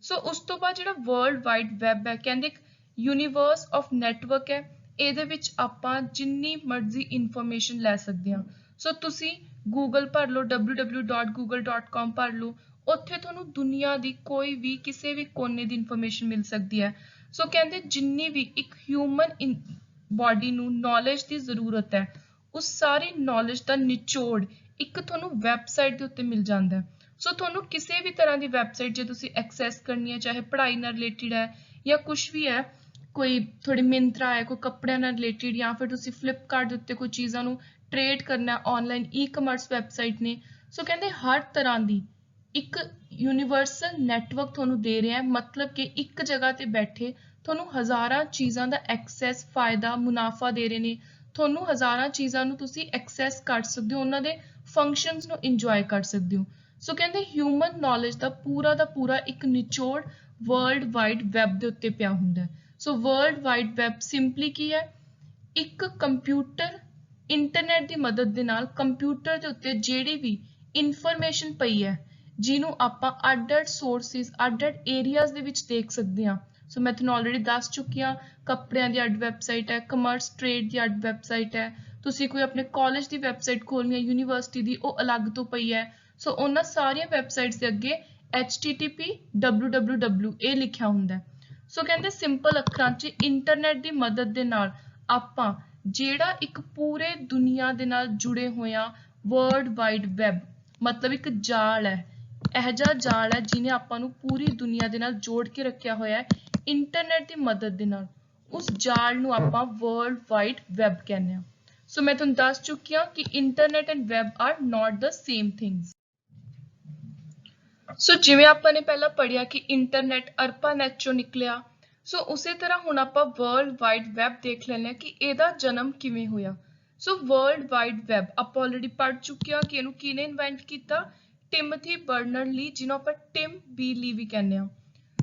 ਸੋ ਉਸ ਤੋਂ ਬਾਅਦ ਜਿਹੜਾ ਵਰਲਡ ਵਾਈਡ ਵੈਬ ਹੈ ਕਹਿੰਦੇ ਇੱਕ ਯੂਨੀਵਰਸ ਆਫ ਨੈਟਵਰਕ ਹੈ। ਇਹਦੇ ਵਿੱਚ ਆਪਾਂ ਜਿੰਨੀ ਮਰਜ਼ੀ ਇਨਫੋਰਮੇਸ਼ਨ ਲੈ ਸਕਦੇ ਹਾਂ। ਸੋ ਤੁਸੀਂ ਗੂਗਲ ਭਰ ਲਓ, www.google.com ਭਰ ਲਓ, ਉੱਥੇ ਤੁਹਾਨੂੰ ਦੁਨੀਆ ਦੀ ਕੋਈ ਵੀ ਕਿਸੇ ਵੀ ਕੋਨੇ ਦੀ ਇਨਫੋਰਮੇਸ਼ਨ ਮਿਲ ਸਕਦੀ ਹੈ। ਸੋ ਕਹਿੰਦੇ ਜਿੰਨੀ ਵੀ ਇੱਕ ਹਿਊਮਨ ਬਾਡੀ ਨੂੰ ਨੌਲੇਜ ਦੀ ਜ਼ਰੂਰਤ ਹੈ ਉਸ ਸਾਰੀ ਨੌਲੇਜ ਦਾ ਨਿਚੋੜ ਇੱਕ ਤੁਹਾਨੂੰ ਵੈਬਸਾਈਟ ਦੇ ਉੱਤੇ ਮਿਲ ਜਾਂਦਾ ਹੈ। ਸੋ ਤੁਹਾਨੂੰ ਕਿਸੇ ਵੀ ਤਰ੍ਹਾਂ ਦੀ ਵੈਬਸਾਈਟ ਜੇ ਤੁਸੀਂ ਐਕਸੈਸ ਕਰਨੀ ਹੈ, ਚਾਹੇ ਪੜ੍ਹਾਈ ਨਾਲ ਰਿਲੇਟਿਡ ਹੈ ਜਾਂ ਕੁਛ ਵੀ ਹੈ, ਕੋਈ ਥੋੜੀ ਮਿੰਤਰਾ ਹੈ, ਕੋਈ ਕੱਪੜਿਆਂ ਨਾਲ ਰਿਲੇਟਿਡ, ਜਾਂ ਫਿਰ ਤੁਸੀਂ ਫਲਿੱਪਕਾਰਟ ਦੇ ਉੱਤੇ ਕੋਈ ਚੀਜ਼ਾਂ ਨੂੰ ਟ੍ਰੇਡ ਕਰਨਾ ਆਨਲਾਈਨ, ਈ-ਕਮਰਸ ਵੈਬਸਾਈਟ ਨੇ। ਸੋ ਕਹਿੰਦੇ ਹਰ ਤਰ੍ਹਾਂ ਦੀ ਇੱਕ ਯੂਨੀਵਰਸਲ ਨੈਟਵਰਕ ਤੁਹਾਨੂੰ ਦੇ ਰਿਹਾ ਹੈ, ਮਤਲਬ ਕਿ ਇੱਕ ਜਗ੍ਹਾ ਤੇ ਬੈਠੇ ਤੁਹਾਨੂੰ ਹਜ਼ਾਰਾਂ ਚੀਜ਼ਾਂ ਦਾ ਐਕਸੈਸ, ਫਾਇਦਾ, ਮੁਨਾਫਾ ਦੇ ਰਹੇ ਨੇ। ਤੁਹਾਨੂੰ ਹਜ਼ਾਰਾਂ ਚੀਜ਼ਾਂ ਨੂੰ ਤੁਸੀਂ ਐਕਸੈਸ ਕਰ ਸਕਦੇ ਹੋ, ਉਹਨਾਂ ਦੇ ਫੰਕਸ਼ਨਸ ਨੂੰ ਇੰਜੋਏ ਕਰ ਸਕਦੇ ਹੋ। ਸੋ ਕਹਿੰਦੇ ਹਿਊਮਨ ਨੌਲੇਜ ਦਾ ਪੂਰਾ ਇੱਕ ਨਿਚੋੜ ਵਰਲਡ ਵਾਈਡ ਵੈਬ ਦੇ ਉੱਤੇ ਪਿਆ ਹੁੰਦਾ ਹੈ। ਸੋ ਵਰਲਡ ਵਾਈਡ ਵੈਬ ਸਿੰਪਲੀ ਕੀ ਹੈ? ਇੱਕ ਕੰਪਿਊਟਰ ਇੰਟਰਨੈਟ ਦੀ ਮਦਦ ਦੇ ਨਾਲ ਕੰਪਿਊਟਰ ਦੇ ਉੱਤੇ ਜਿਹੜੀ ਵੀ ਇਨਫੋਰਮੇਸ਼ਨ ਪਈ ਹੈ ਜਿਹਨੂੰ ਆਪਾਂ ਅੱਡ-ਅੱਡ ਸੋਰਸਿਸ, ਅੱਡ-ਅੱਡ ਏਰੀਆਜ਼ ਦੇ ਵਿੱਚ ਦੇਖ ਸਕਦੇ ਹਾਂ। ਸੋ ਮੈਂ ਤੁਹਾਨੂੰ ਆਲਰੇਡੀ ਦੱਸ ਚੁੱਕੀ ਹਾਂ, ਕੱਪੜਿਆਂ ਦੀ ਅੱਡ ਵੈਬਸਾਈਟ ਹੈ, ਕਮਰਸ ਟ੍ਰੇਡ ਦੀ ਅੱਡ ਵੈਬਸਾਈਟ ਹੈ, ਤੁਸੀਂ ਕੋਈ ਆਪਣੇ ਕਾਲਜ ਦੀ ਵੈਬਸਾਈਟ ਖੋਲ੍ਹਣੀ ਹੈ, ਯੂਨੀਵਰਸਿਟੀ ਦੀ, ਉਹ ਅਲੱਗ ਤੋਂ ਪਈ ਹੈ। ਸੋ ਉਹਨਾਂ ਸਾਰੀਆਂ ਵੈਬਸਾਈਟਸ ਦੇ ਅੱਗੇ HTTP, www ਇਹ ਲਿਖਿਆ ਹੁੰਦਾ ਹੈ। ਸੋ ਕਹਿੰਦੇ ਸਿੰਪਲ ਅੱਖਰਾਂ 'ਚ ਇੰਟਰਨੈਟ ਦੀ ਮਦਦ ਦੇ ਨਾਲ ਆਪਾਂ ਜਿਹੜਾ ਇੱਕ ਪੂਰੇ ਦੁਨੀਆ ਦੇ ਨਾਲ ਜੁੜੇ ਹੋਇਆ ਵਰਲਡ ਵਾਈਡ ਵੈਬ, ਮਤਲਬ ਇੱਕ ਜਾਲ ਹੈ, ਇਹ ਜਿਹਾ ਜਾਲ ਹੈ ਜਿਹਨੇ ਆਪਾਂ ਨੂੰ ਪੂਰੀ ਦੁਨੀਆ ਦੇ ਨਾਲ ਜੋੜ ਕੇ ਰੱਖਿਆ ਹੋਇਆ ਹੈ ਇੰਟਰਨੈਟ ਦੀ ਮਦਦ ਦੇ ਨਾਲ। ਉਸ ਜਾਲ ਨੂੰ ਆਪਾਂ ਵਰਲਡ ਵਾਈਡ ਵੈਬ ਕਹਿੰਦੇ ਹਾਂ। ਸੋ ਮੈਂ ਤੁਹਾਨੂੰ ਦੱਸ ਚੁੱਕੀ ਹਾਂ ਕਿ internet and web are not the same things. So ਜਿਵੇਂ ਆਪਾਂ ਨੇ ਪਹਿਲਾਂ ਪੜ੍ਹਿਆ ਕਿ ਇੰਟਰਨੈਟ ਅਰਪਾਨੈਟ ਚੋਂ ਨਿਕਲਿਆ, ਸੋ ਉਸੇ ਤਰ੍ਹਾਂ ਹੁਣ ਆਪਾਂ ਵਰਲਡ ਵਾਈਡ ਵੈਬ ਦੇਖ ਲੈਂਦੇ ਹਾਂ ਕਿ ਇਹਦਾ ਜਨਮ ਕਿਵੇਂ ਹੋਇਆ। ਸੋ ਵਰਲਡ ਵਾਈਡ ਵੈਬ ਆਪਾਂ ਆਲਰੇਡੀ ਪੜ੍ਹ ਚੁੱਕੇ ਹਾਂ ਕਿ ਇਹਨੂੰ ਕਿਹਨੇ ਇਨਵੈਂਟ ਕੀਤਾ? ਟਿਮੋਥੀ ਬਰਨਰ-ਲੀ, ਜਿਹਨੂੰ ਆਪਾਂ ਟਿਮ ਬੀ-ਲੀ ਵੀ ਕਹਿੰਦੇ ਹਾਂ।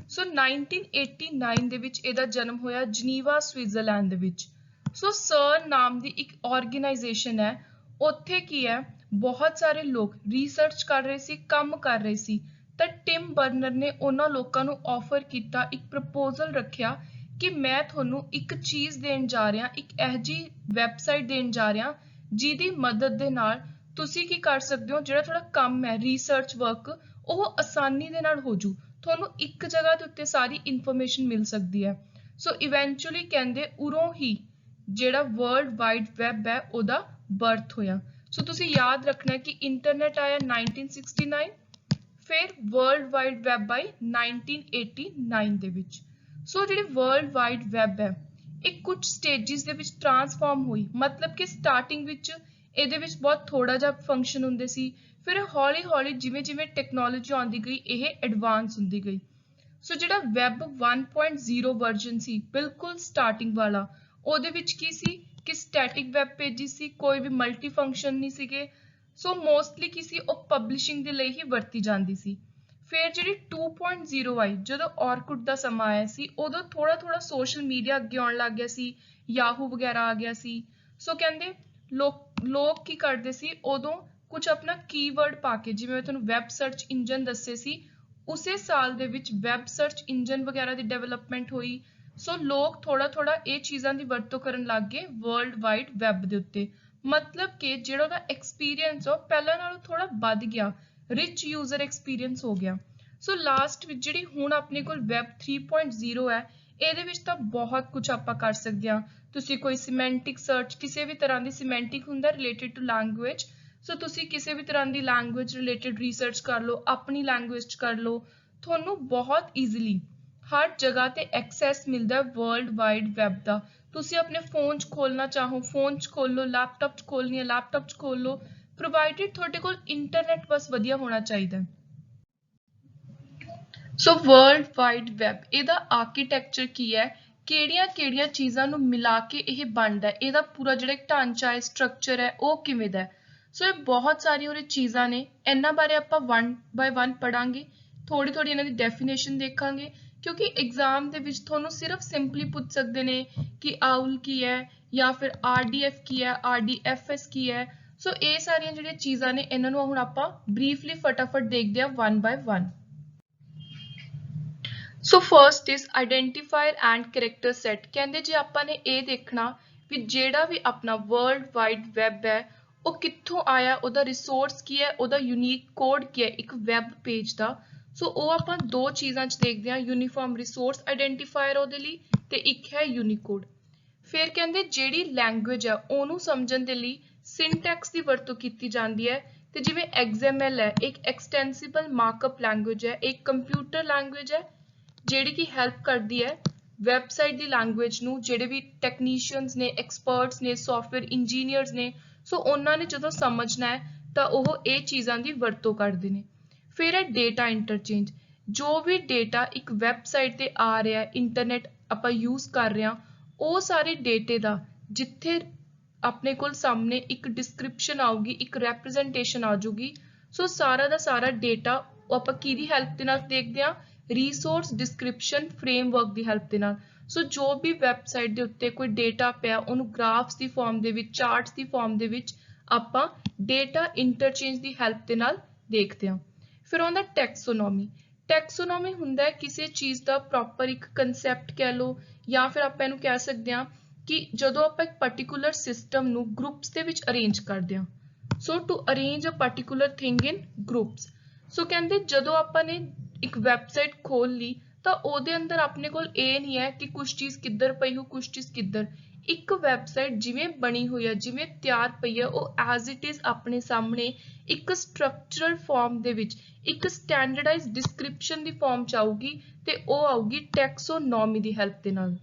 ਸੋ 1989 ਦੇ ਵਿੱਚ ਇਹਦਾ ਜਨਮ ਹੋਇਆ ਜਨੀਵਾ, ਸਵਿਟਜ਼ਰਲੈਂਡ ਦੇ ਵਿੱਚ। ਸੋ CERN ਨਾਮ ਦੀ ਇੱਕ ਆਰਗੇਨਾਈਜੇਸ਼ਨ ਹੈ, ਉੱਥੇ ਕੀ ਹੈ, ਬਹੁਤ ਸਾਰੇ ਲੋਕ ਰਿਸਰਚ ਕਰ ਰਹੇ ਸੀ, ਕੰਮ ਕਰ ਰਹੇ ਸੀ, ਤਾਂ ਟਿਮ ਬਰਨਰ ਨੇ ਉਹਨਾਂ ਲੋਕਾਂ ਨੂੰ ਆਫਰ ਕੀਤਾ, ਇੱਕ ਪ੍ਰਪੋਜ਼ਲ ਰੱਖਿਆ ਕਿ ਮੈਂ ਤੁਹਾਨੂੰ ਇੱਕ ਚੀਜ਼ ਦੇਣ ਜਾ ਰਿਹਾ, ਇੱਕ ਇਹੋ ਜਿਹੀ ਵੈਬਸਾਈਟ ਦੇਣ ਜਾ ਰਿਹਾ ਜਿਹਦੀ ਮਦਦ ਦੇ ਨਾਲ ਤੁਸੀਂ ਕੀ ਕਰ ਸਕਦੇ ਹੋ, ਜਿਹੜਾ ਤੁਹਾਡਾ ਕੰਮ ਹੈ ਰਿਸਰਚ ਵਰਕ, ਉਹ ਆਸਾਨੀ ਦੇ ਨਾਲ ਹੋ ਜੂ, ਤੁਹਾਨੂੰ ਇੱਕ ਜਗ੍ਹਾ ਦੇ ਉੱਤੇ ਸਾਰੀ ਇਨਫੋਰਮੇਸ਼ਨ ਮਿਲ ਸਕਦੀ ਹੈ। ਸੋ ਇਵੈਂਚੁਅਲੀ ਕਹਿੰਦੇ ਉਰੋਂ ਹੀ ਜਿਹੜਾ ਵਰਲਡ ਵਾਈਡ ਵੈਬ ਹੈ ਉਹਦਾ ਬਰਥ ਹੋਇਆ। ਸੋ ਤੁਸੀਂ ਯਾਦ ਰੱਖਣਾ ਕਿ ਇੰਟਰਨੈਟ ਆਇਆ 1969, ਫਿਰ ਵਰਲਡ ਵਾਈਡ ਵੈਬ ਬਾਈ 1989 ਦੇ ਵਿੱਚ। ਸੋ ਜਿਹੜੀ ਵਰਲਡ ਵਾਈਡ ਵੈਬ ਹੈ ਇਹ ਕੁਝ ਸਟੇਜਿਸ ਦੇ ਵਿੱਚ ਟਰਾਂਸਫਾਰਮ ਹੋਈ, ਮਤਲਬ ਕਿ ਸਟਾਰਟਿੰਗ ਵਿੱਚ ਇਹਦੇ ਵਿੱਚ ਬਹੁਤ ਥੋੜਾ ਜਿਹਾ ਫੰਕਸ਼ਨ ਹੁੰਦੇ ਸੀ, ਫਿਰ ਹੌਲੀ ਹੌਲੀ ਜਿਵੇਂ ਜਿਵੇਂ ਟੈਕਨੋਲੋਜੀ ਆਉਂਦੀ ਗਈ ਇਹ ਐਡਵਾਂਸ ਹੁੰਦੀ ਗਈ। ਸੋ ਜਿਹੜਾ ਵੈਬ 1.0 ਵਰਜ਼ਨ ਸੀ ਬਿਲਕੁਲ ਸਟਾਰਟਿੰਗ ਵਾਲਾ, ਉਹਦੇ ਵਿੱਚ ਕੀ ਸੀ ਕਿ ਸਟੈਟਿਕ ਵੈਬ ਪੇਜਿਸ ਸੀ, ਕੋਈ ਵੀ ਮਲਟੀ ਫੰਕਸ਼ਨ ਨਹੀਂ ਸੀਗੇ। ਸੋ ਮੋਸਟਲੀ ਕੀ ਸੀ, ਉਹ ਪਬਲਿਸ਼ਿੰਗ ਦੇ ਲਈ ਹੀ ਵਰਤੀ ਜਾਂਦੀ ਸੀ। ਫਿਰ ਜਿਹੜੀ 2.0 ਆਈ, ਜਦੋਂ ਔਰਕੁਟ ਦਾ ਸਮਾਂ ਆਇਆ ਸੀ, ਉਦੋਂ ਥੋੜਾ ਥੋੜਾ ਸੋਸ਼ਲ ਮੀਡੀਆ ਅੱਗੇ ਆਉਣ ਲੱਗ ਗਿਆ ਸੀ, ਯਾਹੂ ਵਗੈਰਾ ਆ ਗਿਆ ਸੀ। ਸੋ ਕਹਿੰਦੇ ਲੋਕ ਕੀ ਕਰਦੇ ਸੀ, ਉਦੋਂ ਕੁਝ ਆਪਣਾ ਕੀਵਰਡ ਪਾ ਕੇ, ਜਿਵੇਂ ਮੈਂ ਤੁਹਾਨੂੰ ਵੈਬ ਸਰਚ ਇੰਜਨ ਦੱਸੇ ਸੀ, ਉਸੇ ਸਾਲ ਦੇ ਵਿੱਚ ਵੈਬ ਸਰਚ ਇੰਜਨ ਵਗੈਰਾ ਦੀ ਡਿਵੈਲਪਮੈਂਟ ਹੋਈ। ਸੋ ਲੋਕ ਥੋੜਾ ਥੋੜਾ ਇਹ ਚੀਜ਼ਾਂ ਦੀ ਵਰਤੋਂ ਕਰਨ ਲੱਗ ਗਏ ਵਰਲਡ ਵਾਈਡ ਵੈਬ ਦੇ ਉੱਤੇ, ਮਤਲਬ ਕਿ ਜਿਹੜਾ ਉਹਦਾ ਐਕਸਪੀਰੀਅੰਸ ਉਹ ਪਹਿਲਾਂ ਨਾਲੋਂ ਥੋੜਾ ਵੱਧ ਗਿਆ, ਰਿਚ ਯੂਜ਼ਰ ਐਕਸਪੀਰੀਅੰਸ ਹੋ ਗਿਆ। ਸੋ ਲਾਸਟ ਵਿੱਚ ਜਿਹੜੀ ਹੁਣ ਆਪਣੇ ਕੋਲ ਵੈਬ 3.0 ਹੈ, ਇਹਦੇ ਵਿੱਚ ਤਾਂ ਬਹੁਤ ਕੁਝ ਆਪਾਂ ਕਰ ਸਕਦੇ ਹਾਂ। ਤੁਸੀਂ ਕੋਈ ਸਿਮੈਂਟਿਕ ਸਰਚ, ਕਿਸੇ ਵੀ ਤਰ੍ਹਾਂ ਦੀ ਸਿਮੈਂਟਿਕ ਹੁੰਦਾ ਰਿਲੇਟਡ ਟੂ ਲੈਂਗੁਏਜ, ਸੋ ਤੁਸੀਂ ਕਿਸੇ ਵੀ ਤਰ੍ਹਾਂ ਦੀ ਲੈਂਗੁਏਜ ਰਿਲੇਟਡ ਰਿਸਰਚ ਕਰ ਲਓ, ਆਪਣੀ ਲੈਂਗੁਏਜ 'ਚ ਕਰ ਲਓ, ਤੁਹਾਨੂੰ ਬਹੁਤ ਈਜ਼ੀਲੀ ਹਰ ਜਗ੍ਹਾ ਤੇ ਐਕਸੈਸ ਮਿਲਦਾ ਵਰਲਡ ਵਾਈਡ ਵੈਬ ਦਾ। ਤੁਸੀਂ ਆਪਣੇ ਫੋਨ 'ਚ ਖੋਲਣਾ ਚਾਹੋ ਫੋਨ 'ਚ ਖੋਲ ਲਓ, ਲੈਪਟਾਪ 'ਚ ਖੋਲਣੀ ਹੈ ਲੈਪਟਾਪ 'ਚ ਖੋਲ ਲਓ, ਪ੍ਰੋਵਾਈਡਡ ਤੁਹਾਡੇ ਕੋਲ ਇੰਟਰਨੈਟ ਬਸ ਵਧੀਆ ਹੋਣਾ ਚਾਹੀਦਾ। ਸੋ ਵਰਲਡ ਵਾਈਡ ਵੈਬ, ਇਹਦਾ ਆਰਕੀਟੈਕਚਰ ਕੀ ਹੈ, ਕਿਹੜੀਆਂ ਚੀਜ਼ਾਂ ਨੂੰ ਮਿਲਾ ਕੇ ਇਹ ਬਣਦਾ, ਇਹਦਾ ਪੂਰਾ ਜਿਹੜਾ ਢਾਂਚਾ ਹੈ, ਸਟਰਕਚਰ ਹੈ, ਉਹ ਕਿਵੇਂ ਦਾ। ਸੋ ਇਹ ਬਹੁਤ ਸਾਰੀਆਂ ਉਹਦੇ ਚੀਜ਼ਾਂ ਨੇ, ਇਹਨਾਂ ਬਾਰੇ ਆਪਾਂ 1 by 1 ਪੜਾਂਗੇ, ਥੋੜੀ ਥੋੜੀ ਇਹਨਾਂ ਦੀ ਡੈਫੀਨੇਸ਼ਨ ਦੇਖਾਂਗੇ, ਕਿਉਂਕਿ ਐਗਜ਼ਾਮ ਦੇ ਵਿੱਚ ਤੁਹਾਨੂੰ ਸਿਰਫ ਸਿੰਪਲੀ ਪੁੱਛ ਸਕਦੇ ਨੇ ਕਿ ਆਊਲ ਕੀ ਹੈ ਜਾਂ ਫਿਰ RDF ਕੀ ਹੈ, RDFS ਕੀ ਹੈ। ਸੋ ਇਹ ਸਾਰੀਆਂ ਜਿਹੜੀਆਂ ਚੀਜ਼ਾਂ ਨੇ ਇਹਨਾਂ ਨੂੰ ਹੁਣ ਆਪਾਂ ਬਰੀਫਲੀ ਫਟਾਫਟ ਦੇਖਦੇ ਹਾਂ 1 by 1। So first is identifier and character set. ਕਹਿੰਦੇ ਜੇ ਆਪਾਂ ਨੇ ਇਹ ਦੇਖਣਾ ਵੀ ਜਿਹੜਾ ਵੀ ਆਪਣਾ ਵਰਲਡ ਵਾਈਡ ਵੈਬ ਹੈ ਉਹ ਕਿੱਥੋਂ ਆਇਆ, ਉਹਦਾ ਰਿਸੋਰਸ ਕੀ ਹੈ, ਉਹਦਾ ਯੂਨੀਕ ਕੋਡ ਕੀ ਹੈ ਇੱਕ ਵੈਬ ਪੇਜ ਦਾ। ਸੋ ਉਹ ਆਪਾਂ ਦੋ ਚੀਜ਼ਾਂ 'ਚ ਦੇਖਦੇ ਹਾਂ, ਯੂਨੀਫਾਰਮ ਰਿਸੋਰਸ ਆਈਡੈਂਟੀਫਾਇਰ ਉਹਦੇ ਲਈ ਤੇ ਇੱਕ ਹੈ ਯੂਨੀਕੋਡ। ਫਿਰ ਕਹਿੰਦੇ ਜਿਹੜੀ ਲੈਂਗੁਏਜ ਹੈ ਉਹਨੂੰ ਸਮਝਣ ਦੇ ਲਈ ਸਿੰਟੈਕਸ ਦੀ ਵਰਤੋਂ ਕੀਤੀ ਜਾਂਦੀ ਹੈ, ਤੇ ਜਿਵੇਂ XML ਹੈ ਇੱਕ ਐਕਸਟੈਂਸਿਬਲ ਮਾਰਕਅਪ ਲੈਂਗੁਏਜ ਹੈ, ਇੱਕ ਕੰਪਿਊਟਰ ਲੈਂਗੁਏਜ ਹੈ ਜਿਹੜੀ ਕਿ ਹੈਲਪ ਕਰਦੀ ਹੈ ਵੈਬਸਾਈਟ ਦੀ ਲੈਂਗੁਏਜ ਨੂੰ, ਜਿਹੜੇ ਵੀ ਟੈਕਨੀਸ਼ੀਅਨਸ ਨੇ, ਐਕਸਪਰਟਸ ਨੇ, ਸੌਫਟਵੇਅਰ ਇੰਜੀਨੀਅਰਸ ਨੇ, ਸੋ ਉਹਨਾਂ ਨੇ ਜਦੋਂ ਸਮਝਣਾ ਹੈ ਤਾਂ ਉਹ ਇਹ ਚੀਜ਼ਾਂ ਦੀ ਵਰਤੋਂ ਕਰਦੇ ਨੇ। ਫਿਰ ਹੈ ਡੇਟਾ ਇੰਟਰਚੇਂਜ, ਜੋ ਵੀ ਡੇਟਾ ਇੱਕ ਵੈਬਸਾਈਟ ਤੇ ਆ ਰਿਹਾ, ਇੰਟਰਨੈਟ ਆਪਾਂ ਯੂਜ਼ ਕਰ ਰਹੇ ਹਾਂ, ਉਹ ਸਾਰੇ ਡੇਟੇ ਦਾ ਜਿੱਥੇ ਆਪਣੇ ਕੋਲ ਸਾਹਮਣੇ ਇੱਕ ਡਿਸਕ੍ਰਿਪਸ਼ਨ ਆਊਗੀ, ਇੱਕ ਰੈਪਰੈਜ਼ੈਂਟੇਸ਼ਨ ਆ ਜਾਊਗੀ। ਸੋ ਸਾਰਾ ਦਾ ਸਾਰਾ ਡੇਟਾ ਉਹ ਆਪਾਂ ਕਿਹਦੀ ਹੈਲਪ ਦੇ ਨਾਲ ਦੇਖਦੇ ਹਾਂ, ਰਿਸੋਰਸ ਡਿਸਕ੍ਰਿਪਸ਼ਨ ਫਰੇਮਵਰਕ ਦੀ ਹੈਲਪ ਦੇ ਨਾਲ। ਸੋ ਜੋ ਵੀ ਵੈਬਸਾਈਟ ਦੇ ਉੱਤੇ ਕੋਈ ਡੇਟਾ ਪਿਆ ਉਹਨੂੰ ਗ੍ਰਾਫਸ ਦੀ ਫਾਰਮ ਦੇ ਵਿੱਚ, ਚਾਰਟਸ ਦੀ ਫਾਰਮ ਦੇ ਵਿੱਚ ਆਪਾਂ ਡੇਟਾ ਇੰਟਰਚੇਂਜ ਦੀ ਹੈਲਪ ਦੇ ਨਾਲ ਦੇਖਦੇ ਹਾਂ। ਫਿਰ ਆਉਂਦਾ ਟੈਕਸੋਨੋਮੀ। ਟੈਕਸੋਨੋਮੀ ਹੁੰਦਾ ਹੈ ਕਿਸੇ ਚੀਜ਼ ਦਾ ਪ੍ਰੋਪਰ ਇੱਕ ਕੰਸੈਪਟ ਕਹਿ ਲਓ, ਜਾਂ ਫਿਰ ਆਪਾਂ ਇਹਨੂੰ ਕਹਿ ਸਕਦੇ ਹਾਂ ਕਿ ਜਦੋਂ ਆਪਾਂ ਇੱਕ ਪਾਰਟਿਕੂਲਰ ਸਿਸਟਮ ਨੂੰ ਗਰੁੱਪਸ ਦੇ ਵਿੱਚ ਅਰੇਂਜ ਕਰਦੇ ਹਾਂ। So to arrange a particular thing in groups. So ਕਹਿੰਦੇ ਜਦੋਂ ਆਪਾਂ ਨੇ ਇੱਕ ਵੈਬਸਾਈਟ ਖੋਲ ਲਈ ਤਾਂ ਉਹਦੇ ਅੰਦਰ ਆਪਣੇ ਕੋਲ ਇਹ ਨਹੀਂ ਹੈ ਕਿ ਕੁਝ ਚੀਜ਼ ਕਿੱਧਰ ਪਈ ਹੋ, ਕੁਝ ਚੀਜ਼ ਕਿੱਧਰ। ਇੱਕ ਵੈਬਸਾਈਟ ਜਿਵੇਂ ਬਣੀ ਹੋਈ ਹੈ, ਜਿਵੇਂ ਤਿਆਰ ਪਈ ਹੈ, ਉਹ ਐਜ਼ ਇਟ ਇਜ਼ ਆਪਣੇ ਸਾਹਮਣੇ ਇੱਕ ਸਟਰਕਚਰਲ ਫਾਰਮ ਦੇ ਵਿੱਚ, ਇੱਕ ਸਟੈਂਡਰਡਾਈਜ਼ਡ ਡਿਸਕ੍ਰਿਪਸ਼ਨ ਦੀ ਫਾਰਮ 'ਚ ਆਊਗੀ, ਤੇ ਉਹ ਆਊਗੀ ਟੈਕਸੋਨੋਮੀ ਦੀ ਹੈਲਪ ਦੇ ਨਾਲ।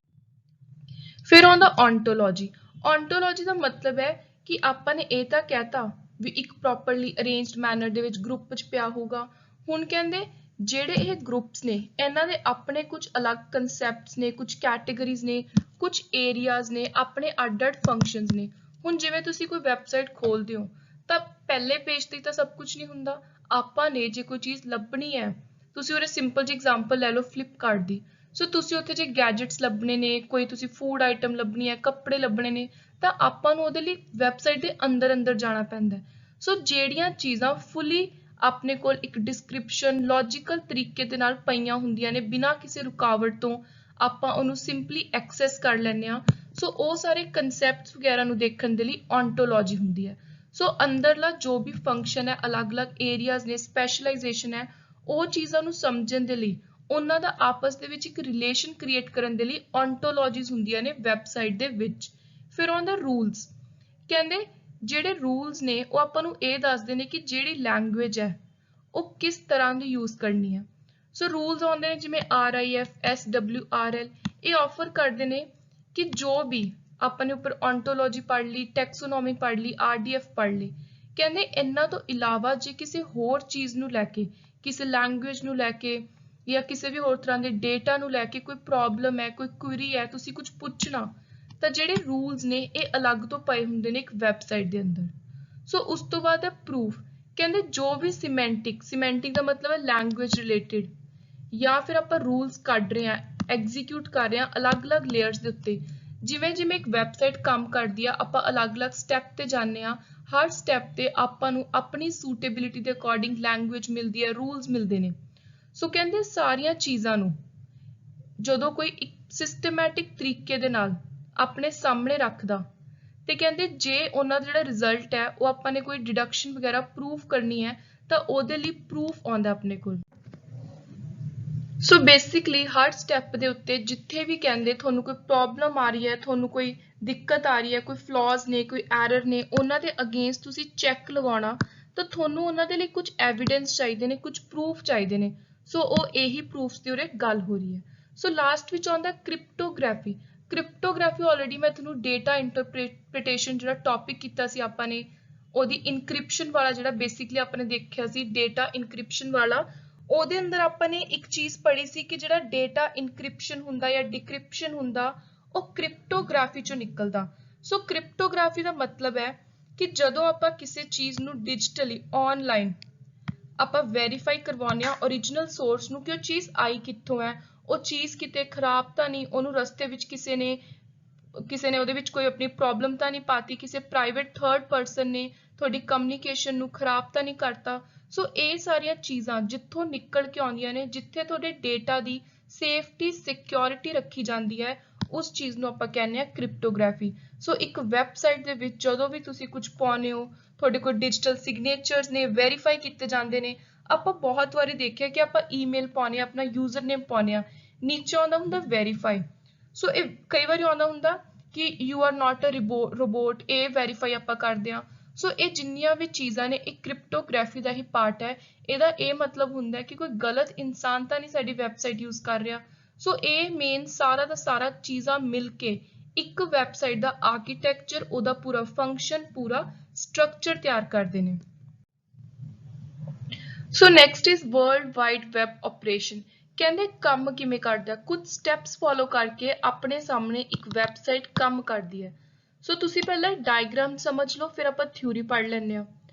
ਫਿਰ ਆਉਂਦਾ ontology। ontology ਦਾ ਮਤਲਬ ਹੈ ਕਿ ਆਪਾਂ ਨੇ ਇਹ ਤਾਂ ਕਹਿਤਾ ਵੀ ਇੱਕ ਪ੍ਰੋਪਰਲੀ ਅਰੇਂਜਡ ਮੈਨਰ ਦੇ ਵਿੱਚ ਗਰੁੱਪ 'ਚ ਪਿਆ ਹੋਊਗਾ। ਹੁਣ ਕਹਿੰਦੇ ਜਿਹੜੇ ਇਹ ਗਰੁੱਪਸ ਨੇ ਇਹਨਾਂ ਦੇ ਆਪਣੇ ਕੁਝ ਅਲੱਗ ਕਨਸੈਪਟਸ ਨੇ, ਕੁਝ ਕੈਟੇਗਰੀਜ਼ ਨੇ, ਕੁਝ ਏਰੀਆਜ਼ ਨੇ, ਆਪਣੇ ਅੱਡ-ਅੱਡ ਫੰਕਸ਼ਨਸ ਨੇ। ਹੁਣ ਜਿਵੇਂ ਤੁਸੀਂ ਕੋਈ ਵੈਬਸਾਈਟ ਖੋਲਦੇ ਹੋ ਤਾਂ ਪਹਿਲੇ ਪੇਜ ਤੇ ਤਾਂ ਸਭ ਕੁਝ ਨਹੀਂ ਹੁੰਦਾ। ਆਪਾਂ ਨੇ ਜੇ ਕੋਈ ਚੀਜ਼ ਲੱਭਣੀ ਹੈ, ਤੁਸੀਂ ਉਹਦੇ ਸਿੰਪਲ ਜਿਹੀ ਐਗਜ਼ਾਮਪਲ ਲੈ ਲਓ ਫਲਿੱਪਕਾਰਟ ਦੀ। ਸੋ ਤੁਸੀਂ ਉੱਥੇ ਜੇ ਗੈਜਟਸ ਲੱਭਣੇ ਨੇ, ਕੋਈ ਤੁਸੀਂ ਫੂਡ ਆਈਟਮ ਲੱਭਣੀ ਹੈ, ਕੱਪੜੇ ਲੱਭਣੇ ਨੇ, ਤਾਂ ਆਪਾਂ ਨੂੰ ਉਹਦੇ ਲਈ ਵੈਬਸਾਈਟ ਦੇ ਅੰਦਰ ਜਾਣਾ ਪੈਂਦਾ। ਸੋ ਜਿਹੜੀਆਂ ਚੀਜ਼ਾਂ ਫੁੱਲੀ ਆਪਣੇ ਕੋਲ ਇੱਕ ਡਿਸਕ੍ਰਿਪਸ਼ਨ ਲੌਜੀਕਲ ਤਰੀਕੇ ਦੇ ਨਾਲ ਪਈਆਂ ਹੁੰਦੀਆਂ ਨੇ ਬਿਨਾਂ ਕਿਸੇ ਰੁਕਾਵਟ ਤੋਂ ਆਪਾਂ ਉਹਨੂੰ ਸਿੰਪਲੀ ਐਕਸੈਸ ਕਰ ਲੈਂਦੇ ਹਾਂ। ਸੋ ਉਹ ਸਾਰੇ ਕਨਸੈਪਟਸ ਵਗੈਰਾ ਨੂੰ ਦੇਖਣ ਦੇ ਲਈ ontology ਹੁੰਦੀ ਹੈ। ਸੋ ਅੰਦਰਲਾ ਜੋ ਵੀ ਫੰਕਸ਼ਨ ਹੈ, ਅਲੱਗ-ਅਲੱਗ ਏਰੀਆਜ਼ ਨੇ, ਸਪੈਸ਼ਲਾਈਜੇਸ਼ਨ ਹੈ, ਉਹ ਚੀਜ਼ਾਂ ਨੂੰ ਸਮਝਣ ਦੇ ਲਈ ਉਹਨਾਂ ਦਾ ਆਪਸ ਦੇ ਵਿੱਚ ਇੱਕ ਰਿਲੇਸ਼ਨ ਕ੍ਰੀਏਟ ਕਰਨ ਦੇ ਲਈ ontologies ਹੁੰਦੀਆਂ ਨੇ ਵੈਬਸਾਈਟ ਦੇ ਵਿੱਚ। ਫਿਰ ਆਉਂਦਾ ਰੂਲਸ। ਕਹਿੰਦੇ ਜਿਹੜੇ ਰੂਲਸ ਨੇ ਉਹ ਆਪਾਂ ਨੂੰ ਇਹ ਦੱਸਦੇ ਨੇ ਕਿ ਜਿਹੜੀ ਲੈਂਗੁਏਜ ਹੈ ਉਹ ਕਿਸ ਤਰ੍ਹਾਂ ਦੀ ਯੂਜ਼ ਕਰਨੀ ਹੈ। ਸੋ ਰੂਲਸ ਆਉਂਦੇ ਨੇ ਜਿਵੇਂ RIF, SWRL, ਇਹ ਆਫਰ ਕਰਦੇ ਨੇ ਕਿ ਜੋ ਵੀ ਆਪਾਂ ਨੇ ਉੱਪਰ ontology ਪੜ੍ਹ ਲਈ, ਟੈਕਸੋਨੋਮੀ ਪੜ੍ਹ ਲਈ, RDF ਪੜ੍ਹ ਲਈ, ਕਹਿੰਦੇ ਇਹਨਾਂ ਤੋਂ ਇਲਾਵਾ ਜੇ ਕਿਸੇ ਹੋਰ ਚੀਜ਼ ਨੂੰ ਲੈ ਕੇ, ਕਿਸੇ ਲੈਂਗੁਏਜ ਨੂੰ ਲੈ ਕੇ ਜਾਂ ਕਿਸੇ ਵੀ ਹੋਰ ਤਰ੍ਹਾਂ ਦੇ ਡੇਟਾ ਨੂੰ ਲੈ ਕੇ ਕੋਈ ਪ੍ਰੋਬਲਮ ਹੈ, ਕੋਈ ਕੁਇਰੀ ਹੈ, ਤੁਸੀਂ ਕੁਝ ਪੁੱਛਣਾ, ਤਾਂ ਜਿਹੜੇ ਰੂਲਸ ਨੇ ਇਹ ਅਲੱਗ ਤੋਂ ਪਏ ਹੁੰਦੇ ਨੇ ਇੱਕ ਵੈਬਸਾਈਟ ਦੇ ਅੰਦਰ। ਸੋ ਉਸ ਤੋਂ ਬਾਅਦ ਹੈ ਪ੍ਰੂਫ। ਕਹਿੰਦੇ ਜੋ ਵੀ ਸਿਮੈਂਟਿਕ ਦਾ ਮਤਲਬ ਹੈ ਲੈਂਗੁਏਜ ਰਿਲੇਟਿਡ, ਜਾਂ ਫਿਰ ਆਪਾਂ ਰੂਲਸ ਕੱਢ ਰਹੇ ਹਾਂ, ਐਗਜ਼ੀਕਿਊਟ ਕਰ ਰਹੇ ਹਾਂ ਅਲੱਗ-ਅਲੱਗ ਲੇਅਰਸ ਦੇ ਉੱਤੇ। ਜਿਵੇਂ ਜਿਵੇਂ ਇੱਕ ਵੈਬਸਾਈਟ ਕੰਮ ਕਰਦੀ ਆ, ਆਪਾਂ ਅਲੱਗ-ਅਲੱਗ ਸਟੈਪ ਤੇ ਜਾਂਦੇ ਹਾਂ। ਹਰ ਸਟੈਪ ਤੇ ਆਪਾਂ ਨੂੰ ਆਪਣੀ ਸੂਟੇਬਿਲਿਟੀ ਦੇ ਅਕੋਰਡਿੰਗ ਲੈਂਗੁਏਜ ਮਿਲਦੀ ਹੈ, ਰੂਲਸ ਮਿਲਦੇ ਨੇ। ਸੋ ਕਹਿੰਦੇ ਸਾਰੀਆਂ ਚੀਜ਼ਾਂ ਨੂੰ ਜਦੋਂ ਕੋਈ ਇੱਕ ਸਿਸਟਮੈਟਿਕ ਤਰੀਕੇ ਦੇ ਨਾਲ ਆਪਣੇ ਸਾਹਮਣੇ ਰੱਖਦਾ, ਤੇ ਕਹਿੰਦੇ ਜੇ ਉਹਨਾਂ ਦਾ ਜਿਹੜਾ ਰਿਜ਼ਲਟ ਹੈ ਉਹ ਆਪਾਂ ਨੇ ਕੋਈ ਡਿਡਕਸ਼ਨ ਵਗੈਰਾ ਪ੍ਰੂਫ ਕਰਨੀ ਹੈ ਤਾਂ ਉਹਦੇ ਲਈ ਪ੍ਰੂਫ ਆਉਂਦਾ ਆਪਣੇ ਕੋਲ। ਸੋ ਬੇਸਿਕਲੀ ਹਰ ਸਟੈਪ ਦੇ ਉੱਤੇ ਜਿੱਥੇ ਵੀ ਕਹਿੰਦੇ ਤੁਹਾਨੂੰ ਕੋਈ ਪ੍ਰੋਬਲਮ ਆ ਰਹੀ ਹੈ, ਤੁਹਾਨੂੰ ਕੋਈ ਦਿੱਕਤ ਆ ਰਹੀ ਹੈ, ਕੋਈ ਫਲॉज ਨੇ, ਕੋਈ ਐਰਰ ਨੇ, ਉਹਨਾਂ ਦੇ ਅਗੇਂਸਟ ਤੁਸੀਂ ਚੈੱਕ ਲਗਾਉਣਾ, ਤਾਂ ਤੁਹਾਨੂੰ ਉਹਨਾਂ ਦੇ ਲਈ ਕੁਝ ਐਵੀਡੈਂਸ ਚਾਹੀਦੇ ਨੇ, ਕੁਝ ਪ੍ਰੂਫ ਚਾਹੀਦੇ ਨੇ। ਸੋ ਉਹ ਇਹੀ ਪ੍ਰੂਫਸ ਦੀ ਉਰੇ ਗੱਲ ਹੋ ਰਹੀ ਹੈ। ਸੋ ਲਾਸਟ ਵਿੱਚ ਆਉਂਦਾ ਕ੍ਰਿਪਟੋਗ੍ਰਾਫੀ। ਕ੍ਰਿਪਟੋਗ੍ਰਾਫੀ ਆਲਰੇਡੀ ਮੈਂ ਤੁਹਾਨੂੰ ਡੇਟਾ ਇੰਟਰਪ੍ਰੀਟੇਸ਼ਨ ਜਿਹੜਾ ਟੌਪਿਕ ਕੀਤਾ ਸੀ ਆਪਾਂ ਨੇ, ਉਹਦੀ ਇਨਕ੍ਰਿਪਸ਼ਨ ਵਾਲਾ ਜਿਹੜਾ ਬੇਸਿਕਲੀ ਆਪਾਂ ਨੇ ਦੇਖਿਆ ਸੀ ਡੇਟਾ ਇਨਕ੍ਰਿਪਸ਼ਨ ਵਾਲਾ, ਉਹਦੇ ਅੰਦਰ ਆਪਾਂ ਨੇ ਇੱਕ ਚੀਜ਼ ਪੜ੍ਹੀ ਸੀ ਕਿ ਜਿਹੜਾ ਡੇਟਾ ਇਨਕ੍ਰਿਪਸ਼ਨ ਹੁੰਦਾ ਜਾਂ ਡਿਕ੍ਰਿਪਸ਼ਨ ਹੁੰਦਾ ਉਹ ਕ੍ਰਿਪਟੋਗ੍ਰਾਫੀ ਚੋਂ ਨਿਕਲਦਾ। ਸੋ ਕ੍ਰਿਪਟੋਗ੍ਰਾਫੀ ਦਾ ਮਤਲਬ ਹੈ ਕਿ ਜਦੋਂ ਆਪਾਂ ਕਿਸੇ ਚੀਜ਼ ਨੂੰ ਡਿਜੀਟਲੀ ਆਨਲਾਈਨ ਆਪਾਂ ਵੈਰੀਫਾਈ ਕਰਵਾਉਂਦੇ ਹਾਂ ਓਰੀਜਨਲ ਸੋਰਸ ਨੂੰ ਕਿ ਉਹ ਚੀਜ਼ ਆਈ ਕਿੱਥੋਂ ਹੈ, ਉਹ ਚੀਜ਼ ਕਿਤੇ ਖਰਾਬ ਤਾਂ ਨਹੀਂ, ਉਹਨੂੰ ਰਸਤੇ ਵਿੱਚ ਕਿਸੇ ਨੇ ਉਹਦੇ ਵਿੱਚ ਕੋਈ ਆਪਣੀ ਪ੍ਰੋਬਲਮ ਤਾਂ ਨਹੀਂ ਪਾਤੀ, ਕਿਸੇ ਪ੍ਰਾਈਵੇਟ ਥਰਡ ਪਰਸਨ ਨੇ ਤੁਹਾਡੀ ਕਮਿਊਨੀਕੇਸ਼ਨ ਨੂੰ ਖਰਾਬ ਤਾਂ ਨਹੀਂ ਕਰਤਾ। ਸੋ ਇਹ ਸਾਰੀਆਂ ਚੀਜ਼ਾਂ ਜਿੱਥੋਂ ਨਿਕਲ ਕੇ ਆਉਂਦੀਆਂ ਨੇ, ਜਿੱਥੇ ਤੁਹਾਡੇ ਡੇਟਾ ਦੀ ਸੇਫਟੀ ਸਿਕਿਉਰਿਟੀ ਰੱਖੀ ਜਾਂਦੀ ਹੈ, ਉਸ ਚੀਜ਼ ਨੂੰ ਆਪਾਂ ਕਹਿੰਦੇ ਹਾਂ ਕ੍ਰਿਪਟੋਗ੍ਰਾਫੀ। ਸੋ ਇੱਕ ਵੈਬਸਾਈਟ ਦੇ ਵਿੱਚ ਜਦੋਂ ਵੀ ਤੁਸੀਂ ਕੁਝ ਪਾਉਂਦੇ ਹੋ, ਤੁਹਾਡੇ ਕੋਲ ਡਿਜੀਟਲ ਸਿਗਨੇਚਰਸ ਨੇ, ਵੈਰੀਫਾਈ ਕੀਤੇ ਜਾਂਦੇ ਨੇ। ਆਪਾਂ ਬਹੁਤ ਵਾਰੀ ਦੇਖਿਆ ਕਿ ਆਪਾਂ ਈਮੇਲ ਪਾਉਂਦੇ ਹਾਂ, ਆਪਣਾ ਯੂਜ਼ਰ ਨੇਮ ਪਾਉਂਦੇ ਹਾਂ, ਨੀਚੇ ਆਉਂਦਾ ਹੁੰਦਾ ਵੈਰੀਫਾਈ। ਸੋ ਇਹ ਕਈ ਵਾਰੀ ਆਉਂਦਾ ਹੁੰਦਾ ਕਿ you are not a robot, ਇਹ ਵੈਰੀਫਾਈ ਆਪਾਂ ਕਰਦੇ ਹਾਂ। ਸੋ ਇਹ ਜਿੰਨੀਆਂ ਵੀ ਚੀਜ਼ਾਂ ਨੇ ਇਹ ਕ੍ਰਿਪਟੋਗ੍ਰਾਫੀ ਦਾ ਹੀ ਪਾਰਟ ਹੈ। ਇਹਦਾ ਇਹ ਮਤਲਬ ਹੁੰਦਾ ਕਿ ਕੋਈ ਗਲਤ ਇਨਸਾਨ ਤਾਂ ਨਹੀਂ ਸਾਡੀ ਵੈਬਸਾਈਟ ਯੂਜ਼ ਕਰ ਰਿਹਾ। ਸੋ ਇਹ ਮੇਨ ਸਾਰਾ ਦਾ ਸਾਰਾ ਚੀਜ਼ਾਂ ਮਿਲ ਕੇ ਇੱਕ ਵੈਬਸਾਈਟ ਦਾ ਆਰਕੀਟੈਕਚਰ, ਉਹਦਾ ਪੂਰਾ ਫੰਕਸ਼ਨ, ਪੂਰਾ ਸਟਰਕਚਰ ਤਿਆਰ ਕਰਦੇ ਨੇ। So next is world wide web operation. ਕਹਿੰਦੇ ਕੰਮ ਕਿਵੇਂ ਕਰਦਾ, ਕੁਝ ਸਟੈਪਸ ਫੋਲੋ ਕਰਕੇ ਆਪਣੇ ਸਾਹਮਣੇ ਇੱਕ ਵੈਬਸਾਈਟ ਕੰਮ ਕਰਦੀ ਹੈ। ਸੋ ਤੁਸੀਂ ਪਹਿਲਾਂ ਡਾਇਗਰਾਮ ਸਮਝ ਲਓ, ਫਿਰ ਆਪਾਂ ਥਿਊਰੀ ਪੜ੍ਹ ਲੈਂਦੇ ਹਾਂ।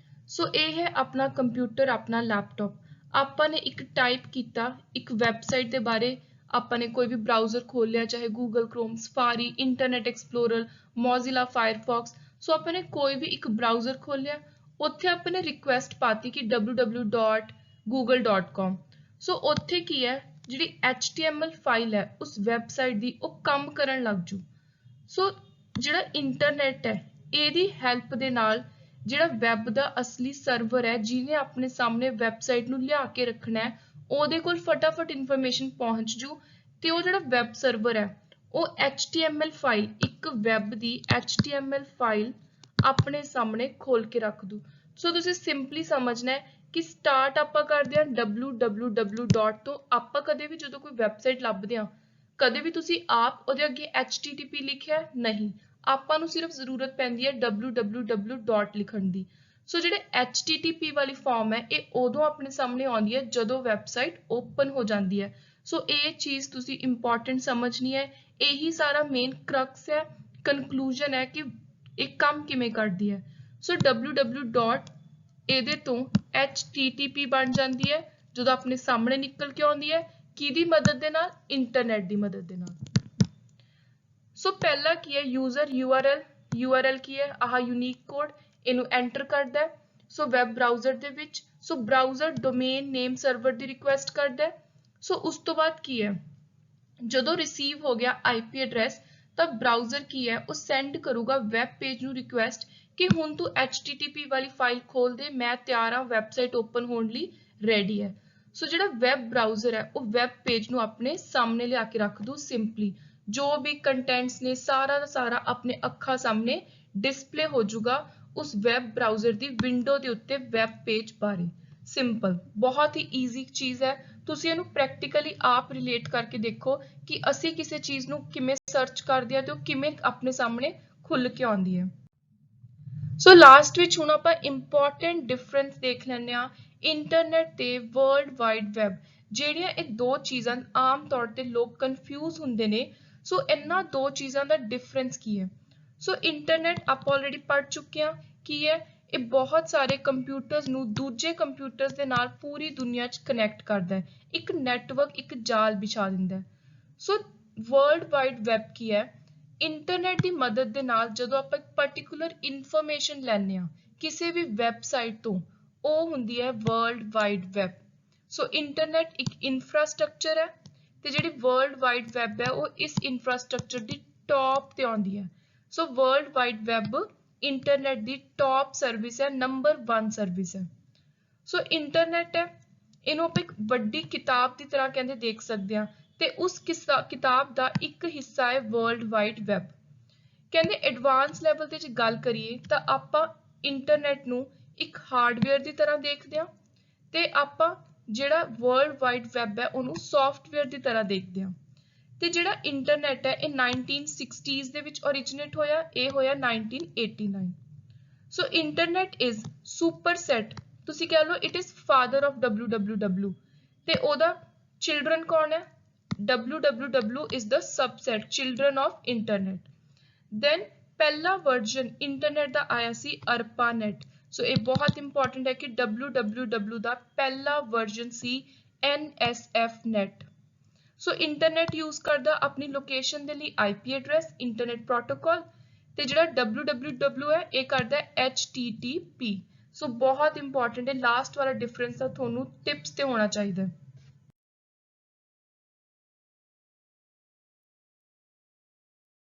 ਸੋ ਇਹ ਹੈ ਆਪਣਾ ਕੰਪਿਊਟਰ, ਆਪਣਾ ਲੈਪਟਾਪ। ਆਪਾਂ ਨੇ ਇੱਕ ਟਾਈਪ ਕੀਤਾ ਇੱਕ ਵੈਬਸਾਈਟ ਦੇ ਬਾਰੇ, ਆਪਾਂ ਨੇ ਕੋਈ ਵੀ ਬਰਾਊਜ਼ਰ ਖੋਲ ਲਿਆ, ਚਾਹੇ Google Chrome, Safari, Internet Explorer, Mozilla Firefox. So ਆਪਾਂ ਨੇ ਕੋਈ ਵੀ ਇੱਕ ਬਰਾਊਜ਼ਰ ਖੋਲਿਆ, ਉੱਥੇ ਆਪਾਂ ਨੇ ਰਿਕੁਐਸਟ ਪਾਤੀ ਕਿ www.google.com। ਸੋ ਉੱਥੇ ਕੀ ਹੈ, ਜਿਹੜੀ HTML ਫਾਈਲ ਹੈ ਉਸ ਵੈਬਸਾਈਟ ਦੀ, ਉਹ ਕੰਮ ਕਰਨ ਲੱਗ ਜੂ। ਸੋ ਜਿਹੜਾ ਇੰਟਰਨੈਟ ਹੈ ਇਹਦੀ ਹੈਲਪ ਦੇ ਨਾਲ ਜਿਹੜਾ ਵੈਬ ਦਾ ਅਸਲੀ ਸਰਵਰ ਹੈ, ਜਿਹਨੇ ਆਪਣੇ ਸਾਹਮਣੇ ਵੈਬਸਾਈਟ ਨੂੰ ਲਿਆ ਕੇ ਰੱਖਣਾ ਹੈ, ਉਹਦੇ ਕੋਲ ਫਟਾਫਟ ਇਨਫੋਰਮੇਸ਼ਨ ਪਹੁੰਚ ਜੂ। ਤੇ ਉਹ ਜਿਹੜਾ ਵੈਬ ਸਰਵਰ ਹੈ ਉਹ HTML ਫਾਈਲ, ਇੱਕ ਵੈਬ ਦੀ HTML ਫਾਈਲ ਆਪਣੇ ਸਾਹਮਣੇ ਖੋਲ ਕੇ ਰੱਖ ਦੂ। ਸੋ ਤੁਸੀਂ ਸਿੰਪਲੀ ਸਮਝਣਾ ਹੈ ਕਿ ਸਟਾਰਟ ਆਪਾਂ ਕਰਦੇ ਹਾਂ www. ਤੋਂ। ਆਪਾਂ ਕਦੇ ਵੀ ਜਦੋਂ ਕੋਈ ਵੈਬਸਾਈਟ ਲੱਭਦੇ ਹਾਂ, ਕਦੇ ਵੀ ਤੁਸੀਂ ਆਪ ਉਹਦੇ ਅੱਗੇ HTTP ਲਿਖਿਆ ਨਹੀਂ, ਆਪਾਂ ਨੂੰ ਸਿਰਫ ਜ਼ਰੂਰਤ ਪੈਂਦੀ ਹੈ www. ਲਿਖਣ ਦੀ। ਸੋ ਜਿਹੜੇ HTTP ਵਾਲੀ ਫਾਰਮ ਹੈ ਇਹ ਉਦੋਂ ਆਪਣੇ ਸਾਹਮਣੇ ਆਉਂਦੀ ਹੈ ਜਦੋਂ ਵੈਬਸਾਈਟ ਓਪਨ ਹੋ ਜਾਂਦੀ ਹੈ। ਸੋ ਇਹ ਚੀਜ਼ ਤੁਸੀਂ ਇੰਪੋਰਟੈਂਟ ਸਮਝਣੀ ਹੈ। ਇਹੀ ਸਾਰਾ ਮੇਨ ਕਰਕਸ ਹੈ, ਕਨਕਲੂਜਨ ਹੈ ਕਿ ਇਹ ਕੰਮ ਕਿਵੇਂ ਕਰਦੀ ਹੈ। ਸੋ www. ਇਹਦੇ ਤੋਂ HTTP ਬਣ ਜਾਂਦੀ ਹੈ ਜਦੋਂ ਆਪਣੇ ਸਾਹਮਣੇ ਨਿਕਲ ਕੇ ਆਉਂਦੀ ਹੈ, ਕਿਹਦੀ ਮਦਦ ਦੇ ਨਾਲ, ਇੰਟਰਨੈਟ ਦੀ ਮਦਦ ਦੇ ਨਾਲ। ਸੋ ਪਹਿਲਾ ਕੀ ਹੈ, ਯੂਜ਼ਰ URL URL ਕੀ ਹੈ, ਆਹ ਯੂਨੀਕ ਕੋਡ, ਇਹਨੂੰ ਐਂਟਰ ਕਰਦਾ ਹੈ। ਸੋ ਵੈਬ ਬਰਾਊਜ਼ਰ ਦੇ ਵਿੱਚ, ਸੋ ਬਰਾਊਜ਼ਰ ਡੋਮੇਨ ਨੇਮ ਸਰਵਰ ਦੀ ਰਿਕੁਐਸਟ ਕਰਦਾ ਹੈ। ਸੋ ਉਸ ਤੋਂ ਬਾਅਦ ਕੀ ਹੈ, ਜਦੋਂ ਰਿਸੀਵ ਹੋ ਗਿਆ IP ਐਡਰੈਸ ਤਾਂ ਬਰਾਊਜ਼ਰ ਕੀ ਹੈ, ਉਹ ਸੈਂਡ ਕਰੂਗਾ ਵੈਬ ਪੇਜ ਨੂੰ ਰਿਕੁਐਸਟ ਕਿ ਹੁਣ ਤੂੰ HTTP ਵਾਲੀ ਫਾਈਲ ਖੋਲ ਦੇ, ਮੈਂ ਤਿਆਰ ਹਾਂ, ਵੈਬਸਾਈਟ ਓਪਨ ਹੋਣ ਲਈ ਰੈਡੀ ਹੈ। ਸੋ ਜਿਹੜਾ ਵੈਬ ਬਰਾਊਜ਼ਰ ਹੈ ਉਹ ਵੈਬ ਪੇਜ ਨੂੰ ਆਪਣੇ ਸਾਹਮਣੇ ਲਿਆ ਕੇ ਰੱਖ ਦੂ। ਸਿੰਪਲੀ ਜੋ ਵੀ ਕੰਟੈਂਟਸ ਨੇ ਸਾਰਾ ਦਾ ਸਾਰਾ ਆਪਣੇ ਅੱਖਾਂ ਸਾਹਮਣੇ ਡਿਸਪਲੇ ਹੋ ਜਾਊਗਾ ਉਸ ਵੈਬ ਬਰਾਊਜ਼ਰ ਦੀ ਵਿੰਡੋ ਦੇ ਉੱਤੇ ਵੈਬ ਪੇਜ ਬਾਰੇ। ਸਿੰਪਲ, ਬਹੁਤ ਹੀ ਈਜ਼ੀ ਚੀਜ਼ ਹੈ। ਤੁਸੀਂ ਇਹਨੂੰ ਪ੍ਰੈਕਟੀਕਲੀ ਆਪ ਰਿਲੇਟ ਕਰਕੇ ਦੇਖੋ ਕਿ ਅਸੀਂ ਕਿਸੇ ਚੀਜ਼ ਨੂੰ ਕਿਵੇਂ ਸਰਚ ਕਰਦੇ ਹਾਂ ਤੇ ਉਹ ਕਿਵੇਂ ਆਪਣੇ ਸਾਹਮਣੇ ਖੁੱਲ ਕੇ ਆਉਂਦੀ ਹੈ। ਸੋ ਲਾਸਟ ਵਿੱਚ ਹੁਣ ਆਪਾਂ ਇੰਪੋਰਟੈਂਟ ਡਿਫਰੈਂਸ ਦੇਖ ਲੈਂਦੇ ਹਾਂ ਇੰਟਰਨੈਟ ਤੇ ਵਰਲਡ ਵਾਈਡ ਵੈਬ। ਜਿਹੜੀਆਂ ਇਹ ਦੋ ਚੀਜ਼ਾਂ ਆਮ ਤੌਰ ਤੇ ਲੋਕ ਕਨਫਿਊਜ਼ ਹੁੰਦੇ ਨੇ, ਸੋ ਇਹਨਾਂ ਦੋ ਚੀਜ਼ਾਂ ਦਾ ਡਿਫਰੈਂਸ ਕੀ ਹੈ। ਸੋ ਇੰਟਰਨੈਟ ਆਪਾਂ ਆਲਰੇਡੀ ਪੜ੍ਹ ਚੁੱਕੇ ਹਾਂ ਕੀ ਹੈ, ਇਹ ਬਹੁਤ ਸਾਰੇ ਕੰਪਿਊਟਰਸ ਨੂੰ ਦੂਜੇ ਕੰਪਿਊਟਰਸ ਦੇ ਨਾਲ ਪੂਰੀ ਦੁਨੀਆ 'ਚ ਕਨੈਕਟ ਕਰਦਾ ਹੈ, ਇੱਕ ਨੈਟਵਰਕ, ਇੱਕ ਜਾਲ ਵਿਛਾ ਦਿੰਦਾ ਹੈ। ਸੋ ਵਰਲਡ ਵਾਈਡ ਵੈਬ ਕੀ ਹੈ, ਇੰਟਰਨੈਟ ਦੀ ਮਦਦ ਦੇ ਨਾਲ ਜਦੋਂ ਆਪਾਂ ਇੱਕ ਪਾਰਟਿਕੂਲਰ ਇਨਫੋਰਮੇਸ਼ਨ ਲੈਂਦੇ ਹਾਂ ਕਿਸੇ ਵੀ ਵੈਬਸਾਈਟ ਤੋਂ, ਉਹ ਹੁੰਦੀ ਹੈ ਵਰਲਡ ਵਾਈਡ ਵੈਬ। ਸੋ ਇੰਟਰਨੈਟ ਇੱਕ ਇਨਫਰਾਸਟ੍ਰਕਚਰ ਹੈ ਤੇ ਜਿਹੜੀ ਵਰਲਡ ਵਾਈਡ ਵੈਬ ਹੈ ਉਹ ਇਸ ਇਨਫਰਾਸਟ੍ਰਕਚਰ ਦੀ ਟੌਪ ਤੇ ਆਉਂਦੀ ਹੈ। ਸੋ ਵਰਲਡ ਵਾਈਡ ਵੈਬ ਇੰਟਰਨੈਟ ਦੀ ਟੌਪ ਸਰਵਿਸ ਹੈ, ਨੰਬਰ 1 ਸਰਵਿਸ ਹੈ। ਸੋ ਇੰਟਰਨੈਟ ਹੈ, ਇਹਨੂੰ ਆਪਾਂ ਇੱਕ ਵੱਡੀ ਕਿਤਾਬ ਦੀ ਤਰ੍ਹਾਂ ਕਹਿੰਦੇ ਦੇਖ ਸਕਦੇ ਹਾਂ ਤੇ ਉਸ ਕਿਤਾਬ ਦਾ ਇੱਕ ਹਿੱਸਾ ਹੈ ਵਰਲਡ ਵਾਈਡ ਵੈਬ। ਕਹਿੰਦੇ ਐਡਵਾਂਸ ਲੈਵਲ ਤੇ ਜੇ ਗੱਲ ਕਰੀਏ ਤਾਂ ਆਪਾਂ ਇੰਟਰਨੈਟ ਨੂੰ ਇੱਕ ਹਾਰਡਵੇਅਰ ਦੀ ਤਰ੍ਹਾਂ ਦੇਖਦੇ ਹਾਂ ਤੇ ਆਪਾਂ ਜਿਹੜਾ ਵਰਲਡ ਵਾਈਡ ਵੈਬ ਹੈ ਉਹਨੂੰ ਸੌਫਟਵੇਅਰ ਦੀ ਤਰ੍ਹਾਂ ਦੇਖਦੇ ਹਾਂ। ਤੇ ਜਿਹੜਾ ਇੰਟਰਨੈਟ ਹੈ ਇਹ 1960s ਦੇ ਵਿੱਚ ਓਰੀਜਿਨੇਟ ਹੋਇਆ, ਇਹ ਹੋਇਆ 1989। ਸੋ ਇੰਟਰਨੈਟ ਇਜ਼ ਸੁਪਰਸੈਟ, ਤੁਸੀਂ ਕਹਿ ਲਓ it is father of WWW ਤੇ ਉਹਦਾ ਚਿਲਡਰਨ ਕੌਣ ਹੈ, WWW is the subset, children of internet। then ਪਹਿਲਾ ਵਰਜਨ ਇੰਟਰਨੈਟ ਦਾ ਆਇਆ ਸੀ ARPANET। ਸੋ ਇਹ ਬਹੁਤ ਇੰਪੋਰਟੈਂਟ ਹੈ ਕਿ WWW ਦਾ ਪਹਿਲਾ ਵਰਜਨ ਸੀ NSFNet। ਸੋ ਇੰਟਰਨੈਟ ਯੂਜ਼ ਕਰਦਾ ਆਪਣੀ ਲੋਕੇਸ਼ਨ ਦੇ ਲਈ IP ਐਡਰੈਸ, ਇੰਟਰਨੈਟ ਪ੍ਰੋਟੋਕਾਲ, ਤੇ ਜਿਹੜਾ WWW ਹੈ ਇਹ ਕਰਦਾ HTTP। ਸੋ ਬਹੁਤ ਇੰਪੋਰਟੈਂਟ ਹੈ, ਲਾਸਟ ਵਾਲਾ ਡਿਫਰੈਂਸ ਤਾਂ ਤੁਹਾਨੂੰ ਟਿਪਸ ਤੇ ਹੋਣਾ ਚਾਹੀਦਾ ਹੈ।